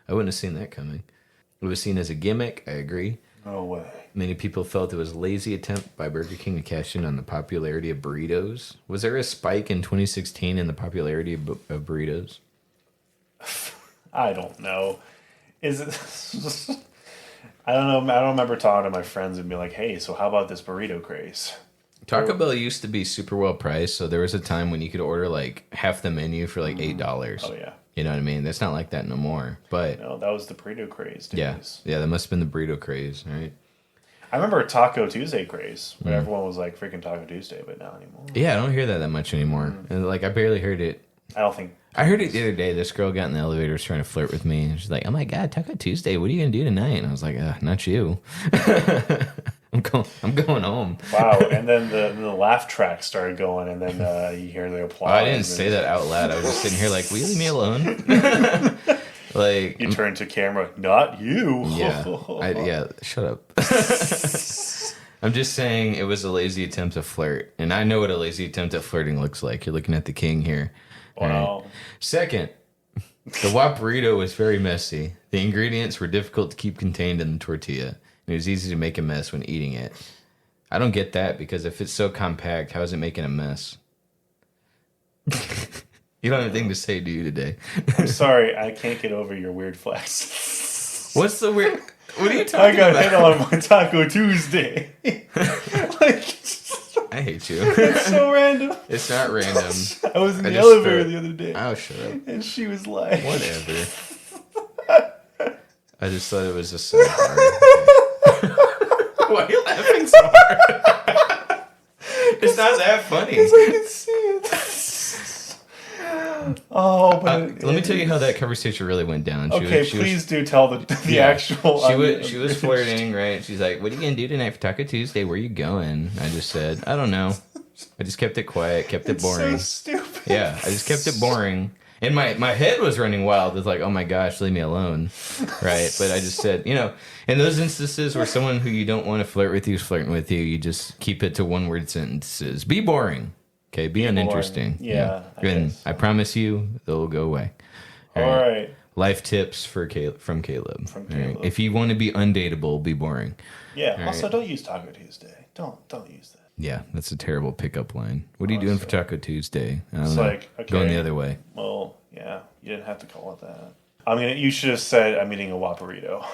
I wouldn't have seen that coming. It was seen as a gimmick. I agree. No way. Many people felt it was a lazy attempt by Burger King to cash in on the popularity of burritos. Was there a spike in 2016 in the popularity of burritos? I don't know. Is it? I don't know. I don't remember talking to my friends and be like, "Hey, so how about this burrito craze?" Taco Bell used to be super well priced, so there was a time when you could order like half the menu for like $8. Oh yeah. You know what I mean? That's not like that no more. But no, that was the burrito craze days. Yeah, that must have been the burrito craze, right? I remember Taco Tuesday craze when everyone was like freaking Taco Tuesday, but not anymore. Yeah, I don't hear that much anymore. And like I barely heard it. I don't think. I heard it the other day. This girl got in the elevator, was trying to flirt with me, and she's like, "Oh my god, Taco Tuesday! What are you gonna do tonight?" And I was like, "Not you." I'm going home. Wow! And then the laugh track started going, and then you hear the applause. Oh, I didn't say that out loud. I was just sitting here like, "Will you leave me alone?" Like you turn to camera, not you. Yeah, shut up. I'm just saying it was a lazy attempt to flirt, and I know what a lazy attempt at flirting looks like. You're looking at the king here. Wow. Right. Second, the Whopperito was very messy. The ingredients were difficult to keep contained in the tortilla, and it was easy to make a mess when eating it. I don't get that, because if it's so compact, how is it making a mess? You don't have anything to say, do you, today? I'm sorry, I can't get over your weird flex. What's the weird... What are you talking about? I got hit on my Taco Tuesday. I hate you. It's so random. It's not random. I was in the elevator the other day. Oh, shut up. And she was like... Whatever. I just thought it was a sad part. Why are you laughing so hard? It's not that funny. Because I can see it. Oh, but let me tell you how that conversation really went down. Please do tell the actual. She was flirting, right? She's like, "What are you gonna do tonight for Taco Tuesday? Where are you going?" I just said, "I don't know." I just kept it quiet, kept it boring. So stupid. Yeah, I just kept it boring, and my head was running wild. It's like, "Oh my gosh, leave me alone," right? But I just said, in those instances where someone who you don't want to flirt with you is flirting with you, you just keep it to one-word sentences. Be boring. Okay, be uninteresting. Yeah. I promise you, they'll go away. All right. Life tips from Caleb. Right. If you want to be undateable, be boring. Yeah. All also, don't use Taco Tuesday. Don't use that. Yeah, that's a terrible pickup line. What are you doing for Taco Tuesday? I don't know. Like, okay, going the other way. Well, yeah, you didn't have to call it that. You should have said, "I'm eating a Whopperito."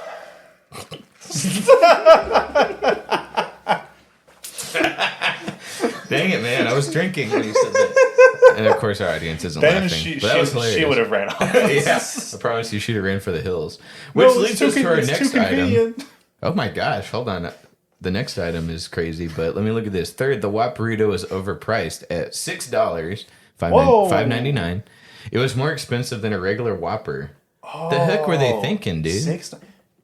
Dang it, man. I was drinking when you said that. And of course our audience isn't laughing. But that was hilarious. She would have ran off. Yeah. I promise you she'd have ran for the hills. Which leads us to our next item. Oh my gosh, hold on. The next item is crazy, but let me look at this. Third, the Whopperito is overpriced at $6, $5.99. It was more expensive than a regular Whopper. Oh, the heck were they thinking, dude?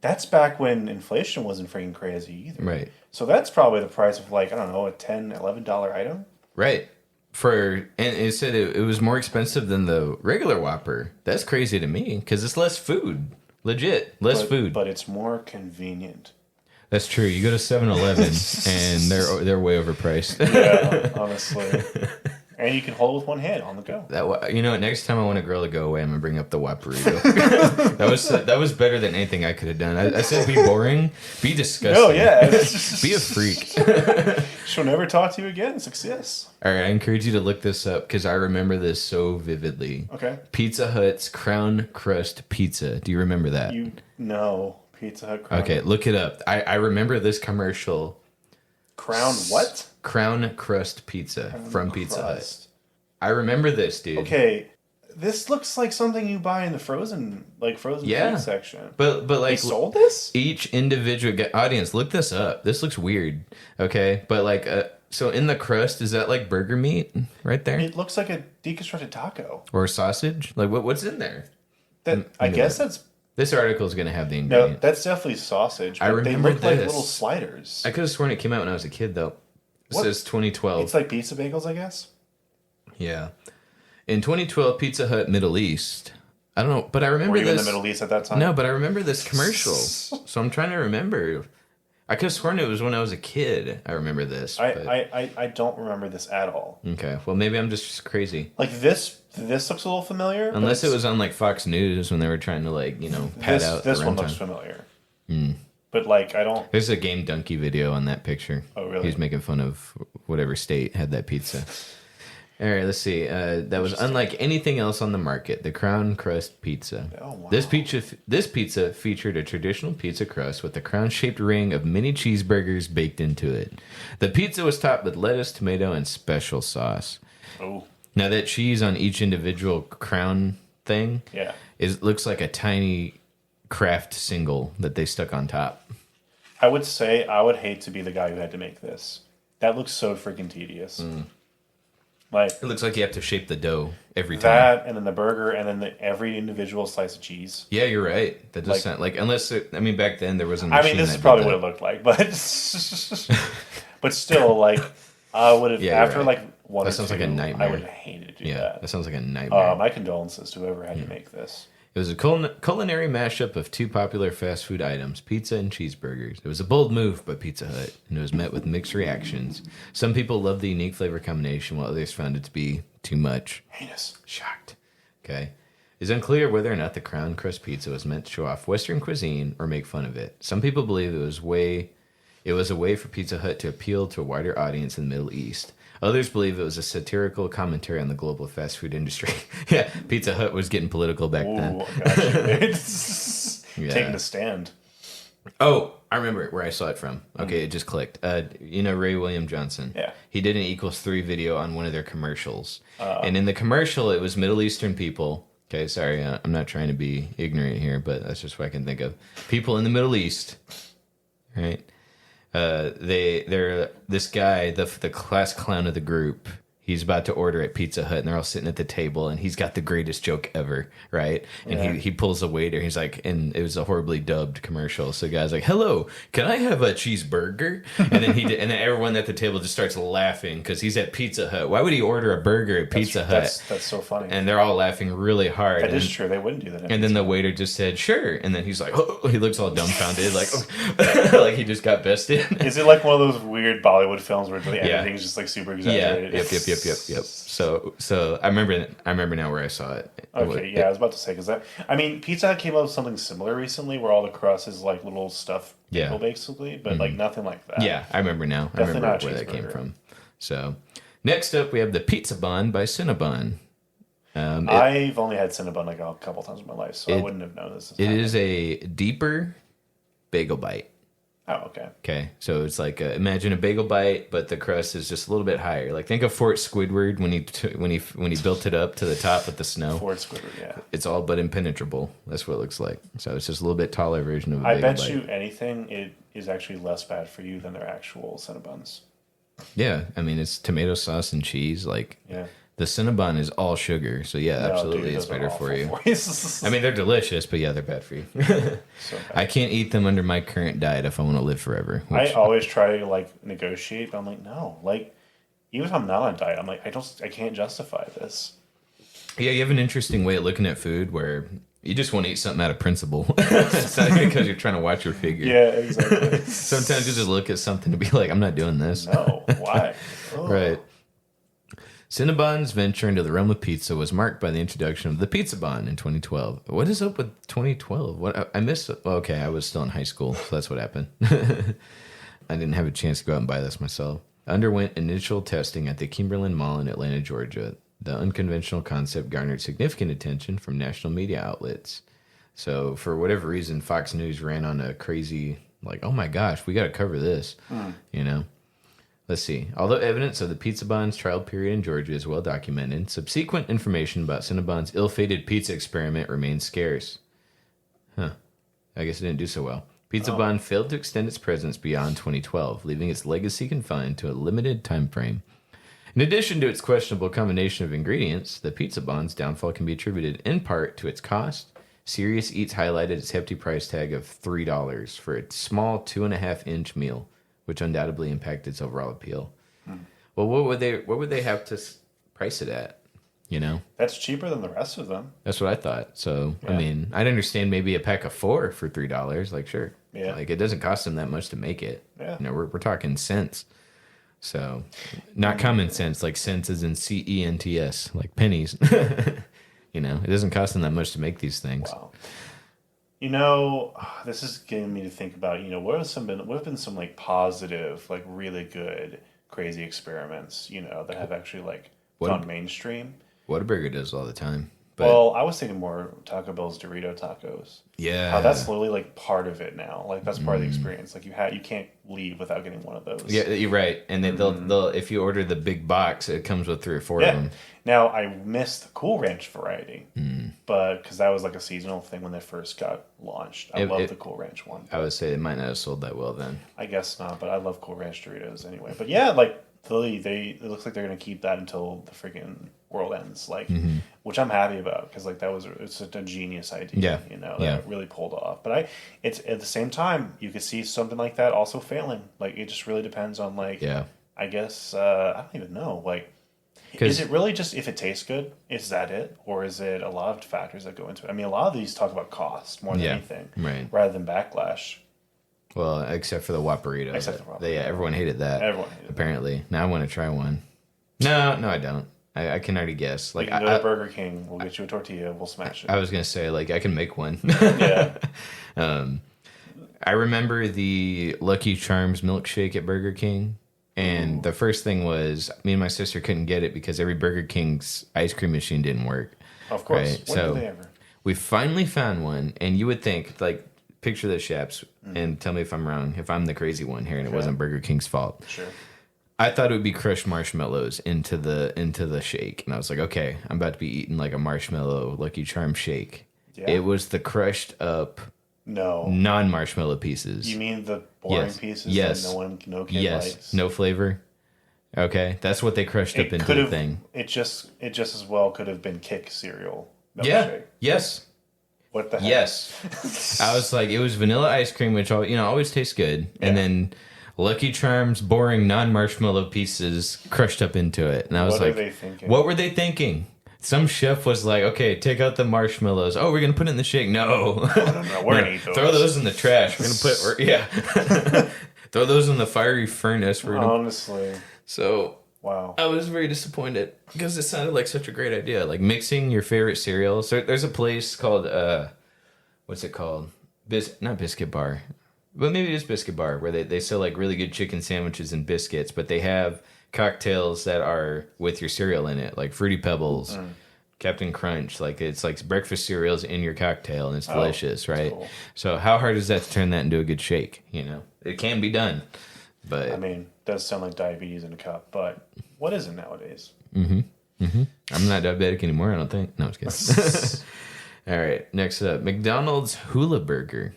That's back when inflation wasn't freaking crazy either. Right. So that's probably the price of a $10, $11 item. Right. And it said it was more expensive than the regular Whopper. That's crazy to me because it's less food. Legit. Less food. But it's more convenient. That's true. You go to 7-Eleven and they're way overpriced. Yeah, honestly. And you can hold it with one hand on the go. Next time I want a girl to go away, I'm gonna bring up the whopper burrito. that was better than anything I could have done. I said be boring, be disgusting. No, yeah. Be a freak. She'll never talk to you again. Success. All right, I encourage you to look this up because I remember this so vividly. Okay. Pizza Hut's Crown Crust Pizza. Do you remember that? Pizza Hut Crown. Okay, look it up. I remember this commercial. Crown what? Crown Crust Pizza from Pizza Hut. I remember this, dude. Okay, this looks like something you buy in the frozen food section. But like, they sold this? Each individual audience, look this up. This looks weird. Okay, but like, so in the crust, is that like burger meat right there? It looks like a deconstructed taco or sausage. Like what's in there? I guess that's. This article is going to have the ingredient. No, that's definitely sausage. I remember they look like little sliders. I could have sworn it came out when I was a kid, though. It says 2012. It's like pizza bagels, I guess? Yeah. In 2012, Pizza Hut Middle East. I don't know, but I remember this. Were you in the Middle East at that time? No, but I remember this commercial. So I'm trying to remember. I could have sworn it was when I was a kid. I remember this. I don't remember this at all. Okay. Well, maybe I'm just crazy. Like this looks a little familiar. Unless it was on like Fox News when they were trying to pad out this the one runtime. looks familiar. But like I don't. There's a Game Donkey video on that picture. Oh really? He's making fun of whatever state had that pizza. All right, let's see. That was unlike anything else on the market. The Crown Crust Pizza. Oh wow. This pizza featured a traditional pizza crust with a crown-shaped ring of mini cheeseburgers baked into it. The pizza was topped with lettuce, tomato, and special sauce. Oh. Now that cheese on each individual crown thing, looks like a tiny Kraft single that they stuck on top. I would say I would hate to be the guy who had to make this. That looks so freaking tedious. Like it looks like you have to shape the dough every time. That, and then the burger, and then every individual slice of cheese. Yeah, you're right. That does sound like back then there wasn't. I mean, this is probably what it looked like, but but still, like I would have after like one. That sounds like a nightmare. I would have hated to do that. That sounds like a nightmare. My condolences to whoever had to make this. It was a culinary mashup of two popular fast food items, pizza and cheeseburgers. It was a bold move by Pizza Hut, and it was met with mixed reactions. Some people loved the unique flavor combination, while others found it to be too much. Heinous. Shocked. Okay. It's unclear whether or not the Crown Crust Pizza was meant to show off Western cuisine or make fun of it. Some people believe it was a way for Pizza Hut to appeal to a wider audience in the Middle East. Others believe it was a satirical commentary on the global fast food industry. Yeah, Pizza Hut was getting political back then. Taking a stand. Oh, I remember where I saw it from. Okay, it just clicked. Ray William Johnson? Yeah. He did an Equals 3 video on one of their commercials. And in the commercial, it was Middle Eastern people. Okay, sorry, I'm not trying to be ignorant here, but that's just what I can think of. People in the Middle East, right? They're this guy, the class clown of the group. He's about to order at Pizza Hut, and they're all sitting at the table, and he's got the greatest joke ever, right? And he pulls a waiter. He's like, and it was a horribly dubbed commercial. So the guy's like, "Hello, can I have a cheeseburger?" And then and then everyone at the table just starts laughing because he's at Pizza Hut. Why would he order a burger at Pizza Hut? That's so funny. And they're all laughing really hard. That is true. They wouldn't do that. And then the waiter just said, "Sure." And then he's like, "Oh," he looks all dumbfounded, like, oh, like he just got bested. Is it like one of those weird Bollywood films where the editing is just like super exaggerated? Yeah. Yep. So I remember now where I saw it. I was about to say Pizza Hut came up with something similar recently, where all the crust is like little stuffed pickle, basically, but like nothing like that. Yeah, I remember now. Definitely I remember where that came from. So next up, we have the Pizza Bun by Cinnabon. I've only had Cinnabon like a couple times in my life, so I wouldn't have known this. It is a deeper bagel bite. Oh, okay. Okay, so it's like imagine a bagel bite, but the crust is just a little bit higher. Like think of Fort Squidward when he built it up to the top with the snow. Fort Squidward, yeah. It's all but impenetrable. That's what it looks like. So it's just a little bit taller version of a bagel bite. I bet you anything, it is actually less bad for you than their actual Cinnabons. Yeah, I mean it's tomato sauce and cheese. The Cinnabon is all sugar, so absolutely, it's better for you. I mean, they're delicious, but they're bad for you. So I can't eat them under my current diet if I want to live forever. I always try to negotiate, but I'm like, no, even if I'm not on a diet, I'm like, I can't justify this. Yeah, you have an interesting way of looking at food where you just want to eat something out of principle. It's not because you're trying to watch your figure. Yeah, exactly. Sometimes you just look at something and be like, I'm not doing this. No, why? Right. Cinnabon's venture into the realm of pizza was marked by the introduction of the Pizza Bun in 2012. What is up with 2012? What I missed? Okay, I was still in high school, so that's what happened. I didn't have a chance to go out and buy this myself. Underwent initial testing at the Kimberlin Mall in Atlanta, Georgia. The unconventional concept garnered significant attention from national media outlets. So, for whatever reason, Fox News ran on a crazy, like, oh my gosh, we got to cover this, you know? Let's see. Although evidence of the Pizza Bun's trial period in Georgia is well documented, subsequent information about Cinnabon's ill-fated pizza experiment remains scarce. Huh. I guess it didn't do so well. Pizza Bun failed to extend its presence beyond 2012, leaving its legacy confined to a limited time frame. In addition to its questionable combination of ingredients, the Pizza Bun's downfall can be attributed in part to its cost. Serious Eats highlighted its hefty price tag of $3 for a small 2.5-inch meal, which undoubtedly impacted its overall appeal. Well, what would they have to price it at? You know, that's cheaper than the rest of them. That's what I thought. So yeah. I mean, I'd understand maybe a pack of 4 for $3. Like, sure, yeah, like it doesn't cost them that much to make it. Yeah, you know, we're talking cents. So, not common sense, like cents as in CENTS, like pennies. You know, it doesn't cost them that much to make these things. Wow. You know, this is getting me to think about, you know, what have been some like positive, like really good, crazy experiments, you know, that have actually like gone mainstream. Whataburger does all the time. But, well, I was thinking more Taco Bell's Dorito tacos. Yeah, how that's slowly like part of it now. Like that's part of the experience. Like you can't leave without getting one of those. Yeah, you're right. And then they'll if you order the big box, it comes with 3 or 4 of them. Now I missed the Cool Ranch variety, but because that was like a seasonal thing when they first got launched. I love the Cool Ranch one. I would say it might not have sold that well then. I guess not, but I love Cool Ranch Doritos anyway. But yeah, like Philly, it looks like they're gonna keep that until the freaking world ends, like, which I'm happy about because like it's a genius idea, you know, that really pulled off. But it's at the same time you could see something like that also failing. Like it just really depends on like, I guess I don't even know, like, is it really just if it tastes good? Is that it, or is it a lot of factors that go into it? I mean, a lot of these talk about cost more than anything, right? Rather than backlash. Well, except for the whopperito. Everyone hated that. Everyone hated apparently. That. Now I want to try one. No, I don't. I can already guess. Like, you can go to Burger King. We'll get you a tortilla. We'll smash it. I was gonna say, like, I can make one. Yeah. I remember the Lucky Charms milkshake at Burger King, and the first thing was me and my sister couldn't get it because every Burger King's ice cream machine didn't work. Of course. Right? When do they ever? We finally found one, and you would think, like, picture the Shaps, and tell me if I'm wrong, if I'm the crazy one here, and it wasn't Burger King's fault. Sure. I thought it would be crushed marshmallows into the shake, and I was like, okay, I'm about to be eating like a marshmallow Lucky Charm shake. Yeah. It was the crushed up, non-marshmallow pieces. You mean the boring pieces that no kid likes? No flavor. Okay, that's what they crushed up into the thing. It just as well could have been Kick cereal milkshake. Yeah. Yes. What the heck? Yes. I was like, it was vanilla ice cream, which always tastes good, and then Lucky Charms, boring non-marshmallow pieces crushed up into it. And I was like, what were they thinking? Some chef was like, okay, take out the marshmallows. Oh, we're going to put it in the shake. No. We're going to eat those. Throw those in the trash. We're going to put, throw those in the fiery furnace. Honestly. So, wow. I was very disappointed because it sounded like such a great idea. Like mixing your favorite cereals. There's a place called, what's it called? Not Biscuit Bar. But maybe it is Biscuit Bar, where they sell like really good chicken sandwiches and biscuits, but they have cocktails that are with your cereal in it, like Fruity Pebbles, Captain Crunch. Like it's like breakfast cereals in your cocktail, and it's delicious, right? Cool. So how hard is that to turn that into a good shake? You know, it can be done, but I mean, it does sound like diabetes in a cup. But what is it nowadays? I'm not diabetic anymore. I don't think. No, I'm just kidding. All right, next up, McDonald's Hula Burger.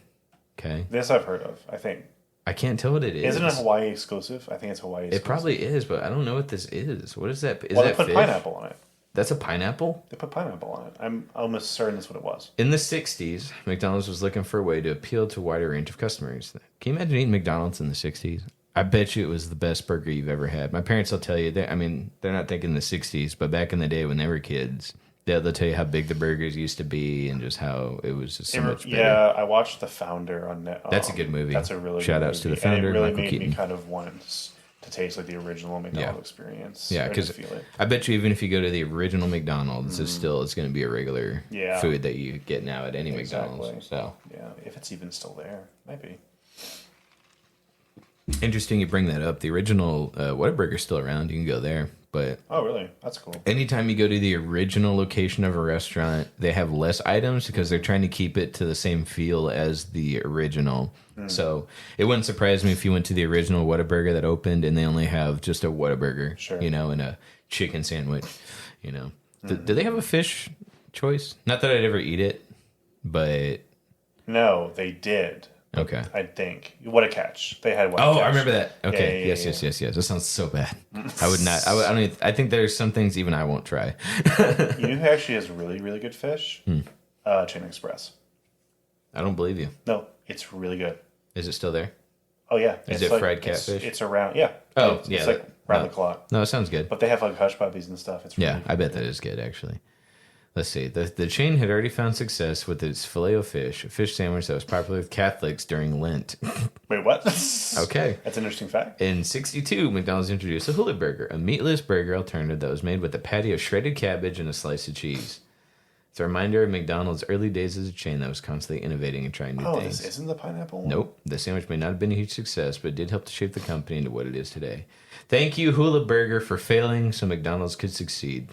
Okay. This I've heard of, I think. I can't tell what it is. Isn't it Hawaii exclusive? I think it's Hawaii exclusive. It probably is, but I don't know what this is. What is that? Is they that put fish? Pineapple on it. That's a pineapple? They put pineapple on it. I'm almost certain that's what it was. In the 60s, McDonald's was looking for a way to appeal to a wider range of customers. Can you imagine eating McDonald's in the 60s? I bet you it was the best burger you've ever had. My parents will tell you, they're not thinking the 60s, but back in the day when they were kids, they'll tell you how big the burgers used to be and just how it was just so much better. Yeah, I watched The Founder on Net. That's a good movie. That's a really Shout good outs movie. to The Founder. And it really Michael made Keaton. me kind of want to taste like the original McDonald's experience. Yeah, because I bet you even if you go to the original McDonald's, it's going to be a regular food that you get now at any McDonald's. So yeah, if it's even still there, might be. Interesting you bring that up. The original Whataburger's still around. You can go there. But oh, really? That's cool. Anytime you go to the original location of a restaurant, they have less items because they're trying to keep it to the same feel as the original. So it wouldn't surprise me if you went to the original Whataburger that opened and they only have just a Whataburger, and a chicken sandwich, Do they have a fish choice? Not that I'd ever eat it, but... No, they did. Okay. I think. What a catch. They had one. Oh, I remember that. Okay. Yes. That sounds so bad. I would not. I think there's some things even I won't try. You know who actually has really, really good fish? Chain Express. I don't believe you. No, it's really good. Is it still there? Oh, yeah. Is it fried catfish? It's around, yeah. Oh, it's like round the clock. No, it sounds good. But they have like hush puppies and stuff. It's really I bet that is good, actually. Let's see. The chain had already found success with its Filet-O-Fish, a fish sandwich that was popular with Catholics during Lent. Wait, what? Okay. That's an interesting fact. In 1962, McDonald's introduced a Hula Burger, a meatless burger alternative that was made with a patty of shredded cabbage and a slice of cheese. It's a reminder of McDonald's early days as a chain that was constantly innovating and trying new things. Oh, this isn't the pineapple one? Nope. The sandwich may not have been a huge success, but it did help to shape the company into what it is today. Thank you, Hula Burger, for failing so McDonald's could succeed.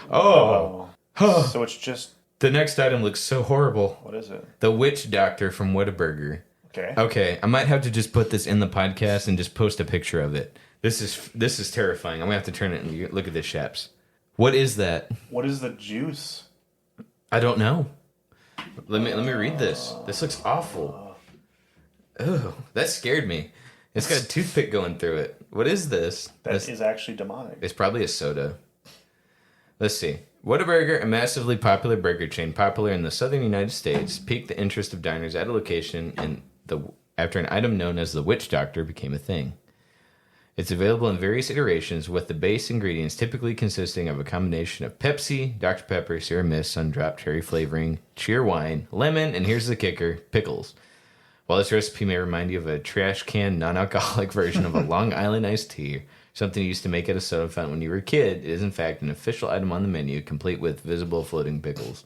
Oh. So it's just... The next item looks so horrible. What is it? The Witch Doctor from Whataburger. Okay, I might have to just put this in the podcast and just post a picture of it. This is terrifying. I'm going to have to turn it and look at this, Shaps. What is that? What is the juice? I don't know. Let me read this. This looks awful. Oh, that scared me. It's got a toothpick going through it. What is this? That is actually demonic. It's probably a soda. Let's see. Whataburger, a massively popular burger chain popular in the southern United States, piqued the interest of diners at a location after an item known as the Witch Doctor became a thing. It's available in various iterations, with the base ingredients typically consisting of a combination of Pepsi, Dr. Pepper, Sierra Mist, Sun-Drop, cherry flavoring, cheer wine, lemon, and here's the kicker, pickles. While this recipe may remind you of a trash can non-alcoholic version of a Long Island iced tea, something you used to make at a soda fountain when you were a kid, it is in fact an official item on the menu, complete with visible floating pickles.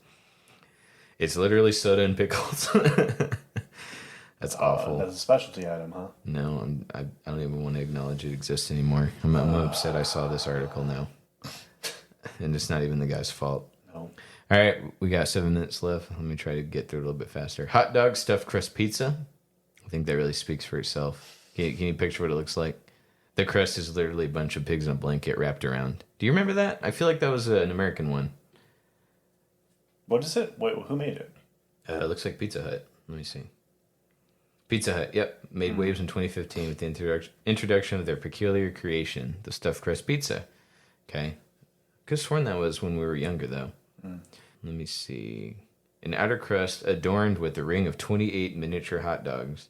It's literally soda and pickles. That's awful. That's a specialty item, huh? No, I don't even want to acknowledge it exists anymore. I'm upset I saw this article now. And it's not even the guy's fault. No. All right, we got 7 minutes left. Let me try to get through it a little bit faster. Hot dog stuffed crust pizza. I think that really speaks for itself. Can you picture what it looks like? The crust is literally a bunch of pigs in a blanket wrapped around. Do you remember that? I feel like that was an American one. What is it? Wait, who made it? It looks like Pizza Hut. Let me see. Pizza Hut, yep. Made waves in 2015 with the introduction of their peculiar creation, the stuffed crust pizza. Okay. Could have sworn that was when we were younger, though. Let me see. An outer crust adorned with a ring of 28 miniature hot dogs.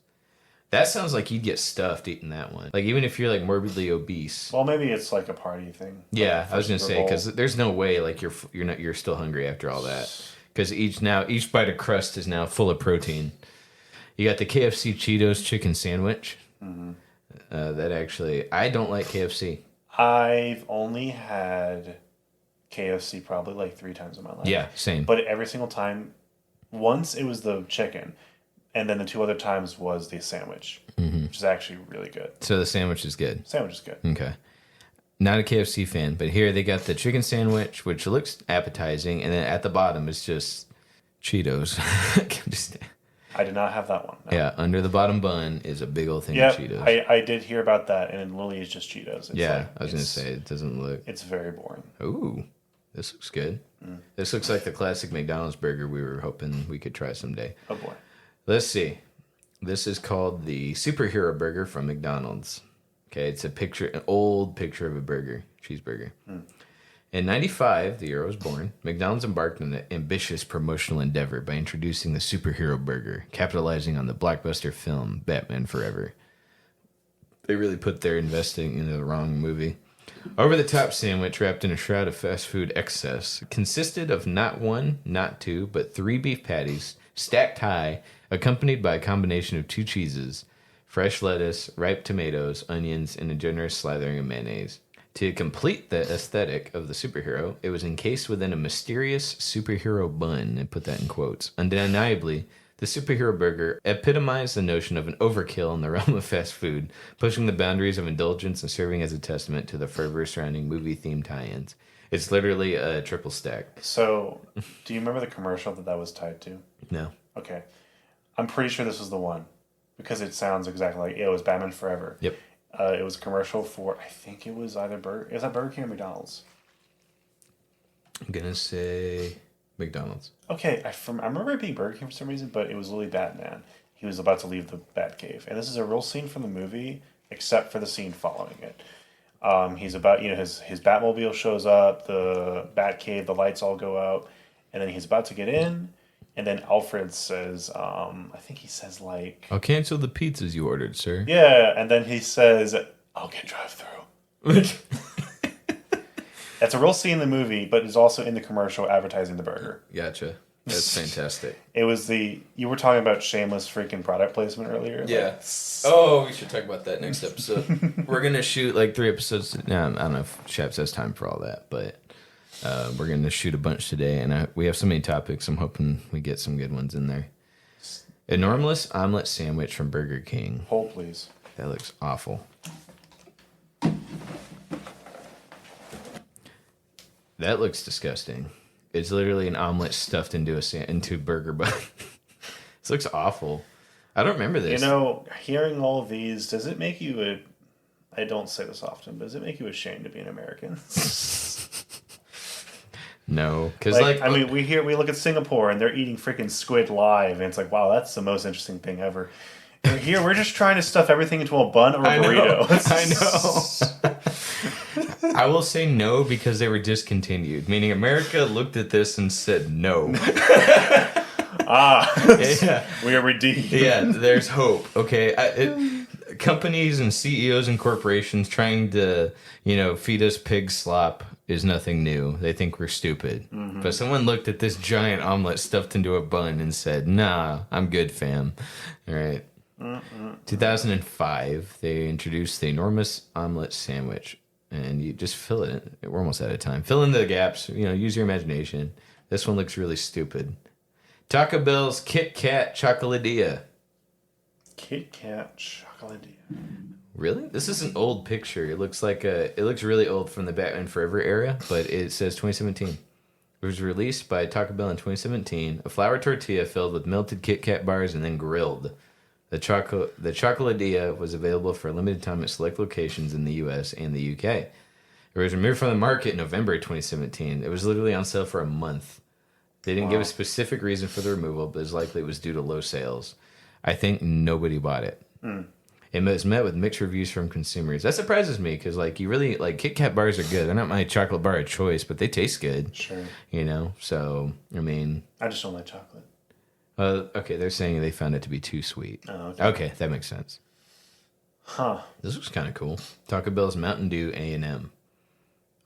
That sounds like you'd get stuffed eating that one. Like, even if you're, like, morbidly obese. Well, maybe it's like a party thing. Yeah, I was going to say, because there's no way, like, you're still hungry after all that. Because each bite of crust is now full of protein. You got the KFC Cheetos chicken sandwich. Mm-hmm. That actually, I don't like KFC. I've only had KFC probably like 3 times in my life. Yeah, same. But every single time, once it was the chicken, and then the 2 other times was the sandwich, which is actually really good. So the sandwich is good. Sandwich is good. Okay. Not a KFC fan, but here they got the chicken sandwich, which looks appetizing, and then at the bottom is just Cheetos. I did not have that one. No. Yeah, under the bottom bun is a big old thing of Cheetos. I did hear about that, and it literally is just Cheetos. I was going to say, it doesn't look... It's very boring. Ooh, this looks good. This looks like the classic McDonald's burger we were hoping we could try someday. Oh, boy. Let's see. This is called the Superhero Burger from McDonald's. Okay, it's an old picture of a burger, cheeseburger. In 1995, the year I was born, McDonald's embarked on an ambitious promotional endeavor by introducing the Superhero Burger, capitalizing on the blockbuster film Batman Forever. They really put their investing into the wrong movie. Over-the-top sandwich wrapped in a shroud of fast food excess consisted of not 1, not 2, but 3 beef patties, stacked high, accompanied by a combination of 2 cheeses, fresh lettuce, ripe tomatoes, onions, and a generous slathering of mayonnaise. To complete the aesthetic of the superhero, it was encased within a mysterious superhero bun, and put that in quotes. Undeniably, the superhero burger epitomized the notion of an overkill in the realm of fast food, pushing the boundaries of indulgence and serving as a testament to the fervor surrounding movie-themed tie-ins. It's literally a triple stack. So, do you remember the commercial that was tied to? No. Okay. I'm pretty sure this was the one, because it sounds exactly like it was Batman Forever. Yep. It was a commercial for, I think it was either Burger King or McDonald's? I'm going to say McDonald's. Okay, I remember it being Burger King for some reason, but it was literally Batman. He was about to leave the Batcave. And this is a real scene from the movie, except for the scene following it. He's about, his Batmobile shows up, the Batcave, the lights all go out, and then he's about to get in, and then Alfred says, I think he says like... I'll cancel the pizzas you ordered, sir. Yeah, and then he says, I'll get drive-through. That's a real scene in the movie, but it's also in the commercial advertising the burger. Gotcha. That's fantastic. It was you were talking about shameless freaking product placement earlier. Yeah. Oh, we should talk about that next episode. We're going to shoot like 3 episodes. No, I don't know if Shaps has time for all that, but we're going to shoot a bunch today, and we have so many topics. I'm hoping we get some good ones in there. Enormous omelet sandwich from Burger King. Hold, please. That looks awful. That looks disgusting. It's literally an omelet stuffed into into burger bun. This looks awful. I don't remember this. Hearing all of these, does it make you I don't say this often, but does it make you ashamed to be an American? No, because we look at Singapore and they're eating freaking squid live, and it's like, wow, that's the most interesting thing ever. And here we're just trying to stuff everything into a bun or a burrito. I know. I will say no because they were discontinued, meaning America looked at this and said no. Yeah. We are redeemed. Yeah, there's hope. Okay, companies and CEOs and corporations trying to, feed us pig slop is nothing new. They think we're stupid. Mm-hmm. But someone looked at this giant omelet stuffed into a bun and said, nah, I'm good, fam. All right. 2005, they introduced the enormous omelet sandwich. And you just fill it in. We're almost out of time. Fill in the gaps. Use your imagination. This one looks really stupid. Taco Bell's Kit Kat Chocoladilla. Kit Kat Chocoladilla. Really? This is an old picture. It looks really old from the Batman Forever era, but it says 2017. It was released by Taco Bell in 2017. A flour tortilla filled with melted Kit Kat bars and then grilled. The Chocoladilla was available for a limited time at select locations in the U.S. and the U.K. It was removed from the market in November 2017. It was literally on sale for a month. They didn't give a specific reason for the removal, but it's likely it was due to low sales. I think nobody bought it. It was met with mixed reviews from consumers. That surprises me because, you really Kit Kat bars are good. They're not my chocolate bar of choice, but they taste good. Sure. So I just don't like chocolate. Okay, they're saying they found it to be too sweet. Oh, okay. Okay, that makes sense. Huh. This looks kind of cool. Taco Bell's Mountain Dew A&M.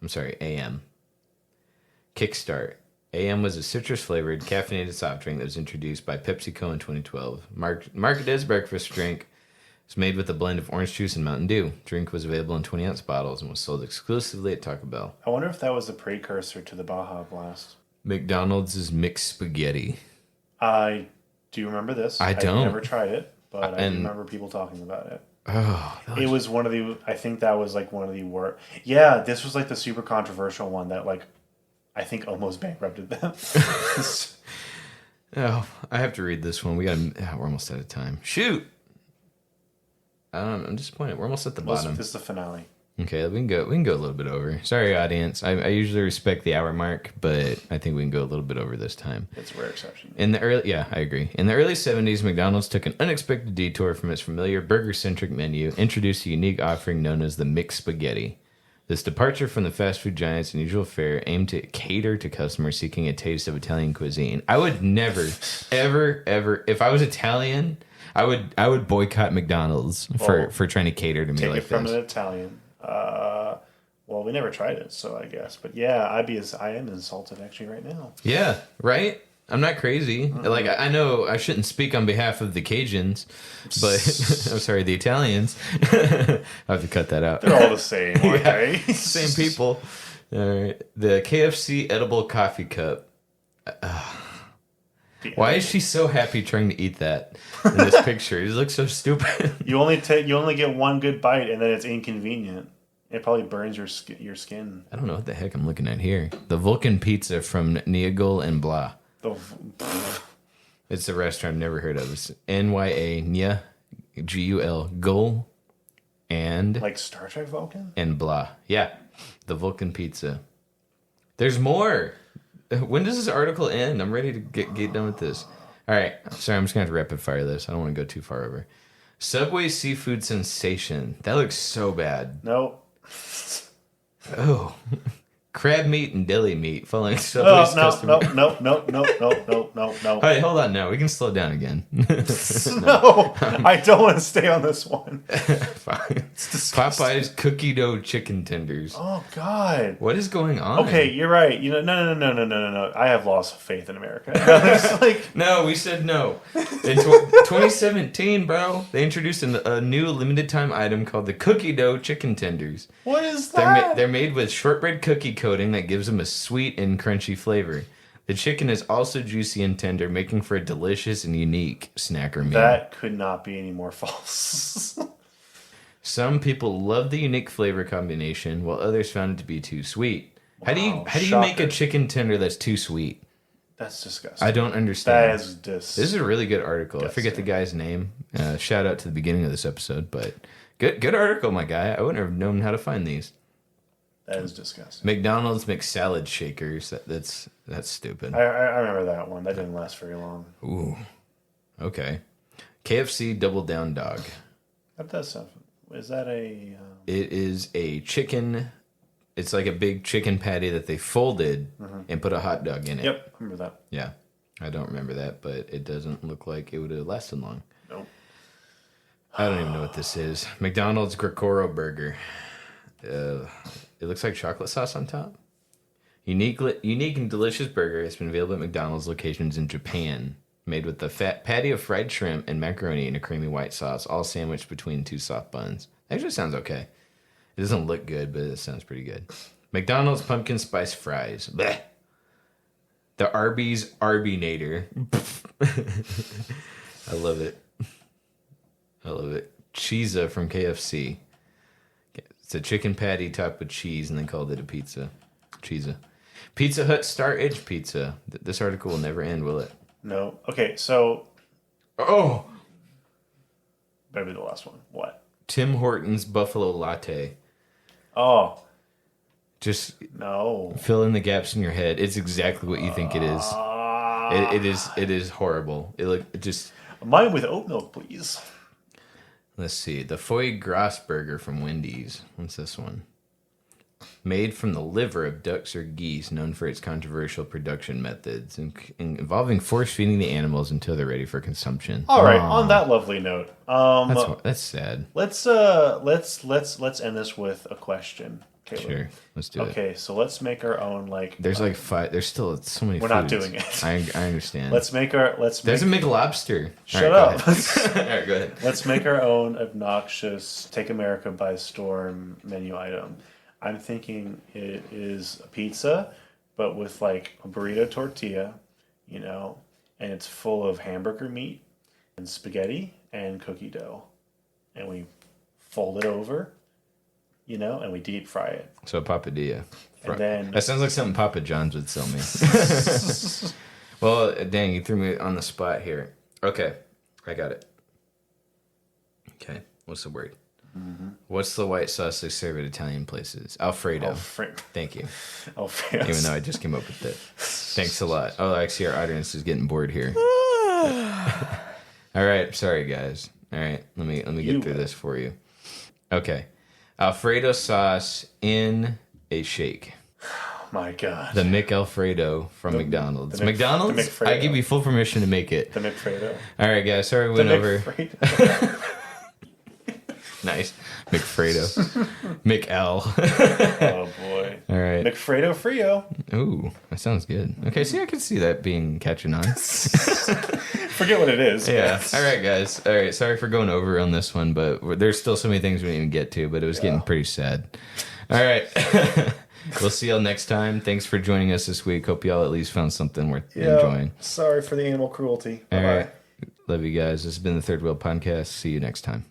I'm sorry, AM. Kickstart. AM was a citrus-flavored, caffeinated soft drink that was introduced by PepsiCo in 2012. Marketed as a breakfast drink, it's made with a blend of orange juice and Mountain Dew. Drink was available in 20-ounce bottles and was sold exclusively at Taco Bell. I wonder if that was a precursor to the Baja Blast. McDonald's is mixed spaghetti. I do remember this. I don't. I've never tried it, but I remember people talking about it. Oh, it was one of the. I think that was one of the worst. Yeah, this was the super controversial one that I think almost bankrupted them. Oh, I have to read this one. We're almost out of time. Shoot. I'm disappointed. We're almost at the bottom. This is the finale. Okay, we can go a little bit over. Sorry, audience. I usually respect the hour mark, but I think we can go a little bit over this time. It's a rare exception. I agree. In the early 70s, McDonald's took an unexpected detour from its familiar burger-centric menu, introduced a unique offering known as the mixed spaghetti. This departure from the fast food giant's unusual fare aimed to cater to customers seeking a taste of Italian cuisine. I would never, ever, ever, if I was Italian, I would boycott McDonald's for trying to cater to me like this. Take it from an Italian. Well, we never tried it, so I guess. But yeah, I am insulted actually right now. Yeah, right? I'm not crazy. Like, I know I shouldn't speak on behalf of the Cajuns, but I'm sorry, the Italians. I have to cut that out. They're all the same, aren't they? Same people. All right. The KFC edible coffee cup. Why is she so happy trying to eat that in this picture? It looks so stupid. You only get one good bite, and then it's inconvenient. It probably burns your skin. I don't know what the heck I'm looking at here. The Vulcan Pizza from Niagol and Blah. It's a restaurant I've never heard of. It's N-Y-A, Nya, G-U-L, Gul, and... Like Star Trek Vulcan? And Blah. Yeah, the Vulcan Pizza. There's more. When does this article end? I'm ready to get done with this. All right. Sorry, I'm just going to have to rapid fire this. I don't want to go too far over. Subway Seafood Sensation. That looks so bad. Nope. Oh. Crab meat and deli meat following Subway's customer. No. Hey, hold on now. We can slow down again. No, I don't want to stay on this one. Fine. Popeye's cookie dough chicken tenders. Oh, God. What is going on? Okay, you're right. No. I have lost faith in America. No, we said no. In 2017, bro, they introduced a new limited time item called the cookie dough chicken tenders. What is that? They're made with shortbread cookie coating that gives them a sweet and crunchy flavor. The chicken is also juicy and tender, making for a delicious and unique snacker meal. That could not be any more false. Some people love the unique flavor combination, while others found it to be too sweet. How do you make a chicken tender that's too sweet? That's disgusting. I don't understand. That is This is a really good article. I forget the guy's name. Shout out to the beginning of this episode, but good article, my guy. I wouldn't have known how to find these. That is disgusting. McDonald's McSalad shakers. That's stupid. I remember that one. That didn't last very long. Ooh. Okay. KFC Double Down Dog. That does sound. Is that a? It is a chicken. It's like a big chicken patty that they folded and put a hot dog in it. Yep, I remember that. Yeah. I don't remember that, but it doesn't look like it would have lasted long. Nope. I don't even know what this is. McDonald's Grocoro Burger. It looks like chocolate sauce on top. Unique and delicious burger has been available at McDonald's locations in Japan. Made with the fat patty of fried shrimp and macaroni in a creamy white sauce, all sandwiched between two soft buns. Actually sounds okay. It doesn't look good, but it sounds pretty good. McDonald's pumpkin spice fries. Blech. The Arby's Arbinator. I love it. Cheesa from KFC. It's a chicken patty topped with cheese, and they called it a pizza. Cheesa. Pizza Hut Star Edge Pizza. This article will never end, will it? No. Okay, so... Oh! Better be the last one. What? Tim Hortons Buffalo Latte. Oh. Just no. Fill in the gaps in your head. It's exactly what you think it is. It is horrible. It just... Mine with oat milk, please. Let's see. The Foie Gras Burger from Wendy's. What's this one? Made from the liver of ducks or geese, known for its controversial production methods, involving force-feeding the animals until they're ready for consumption. All right. On that lovely note, that's sad. Let's end this with a question. Caleb. Sure, let's do it. Okay, so let's make our own There's like five. There's still so many. We're foods. not doing it. I understand. There's a McLobster. Shut up. All right, go ahead. Let's make our own obnoxious, take America by storm menu item. I'm thinking it is a pizza, but with like a burrito tortilla, and it's full of hamburger meat and spaghetti and cookie dough, and we fold it over. And we deep fry it. So papadilla. And then that sounds like something Papa John's would sell me. Well, dang, you threw me on the spot here. Okay, I got it. Okay, what's the word? Mm-hmm. What's the white sauce they serve at Italian places? Alfredo. Thank you. Alfredo. Even though I just came up with it. Thanks a lot. Oh, actually, our audience is getting bored here. All right, sorry guys. All right, let me get through this for you. Okay. Alfredo sauce in a shake. Oh my God. The McAlfredo from McDonald's. McDonald's, I give you full permission to make it. The McFredo. All right, guys. Sorry we went over. Nice. McFredo. McL. Oh, boy. All right. McFredo Frio. Ooh, that sounds good. Okay, see, I can see that being catching on. Forget what it is. Yeah. All right, guys. All right, sorry for going over on this one, but there's still so many things we didn't even get to, but it was getting pretty sad. All right. We'll see y'all next time. Thanks for joining us this week. Hope y'all at least found something worth enjoying. Sorry for the animal cruelty. All right. Love you guys. This has been the Third Wheel Podcast. See you next time.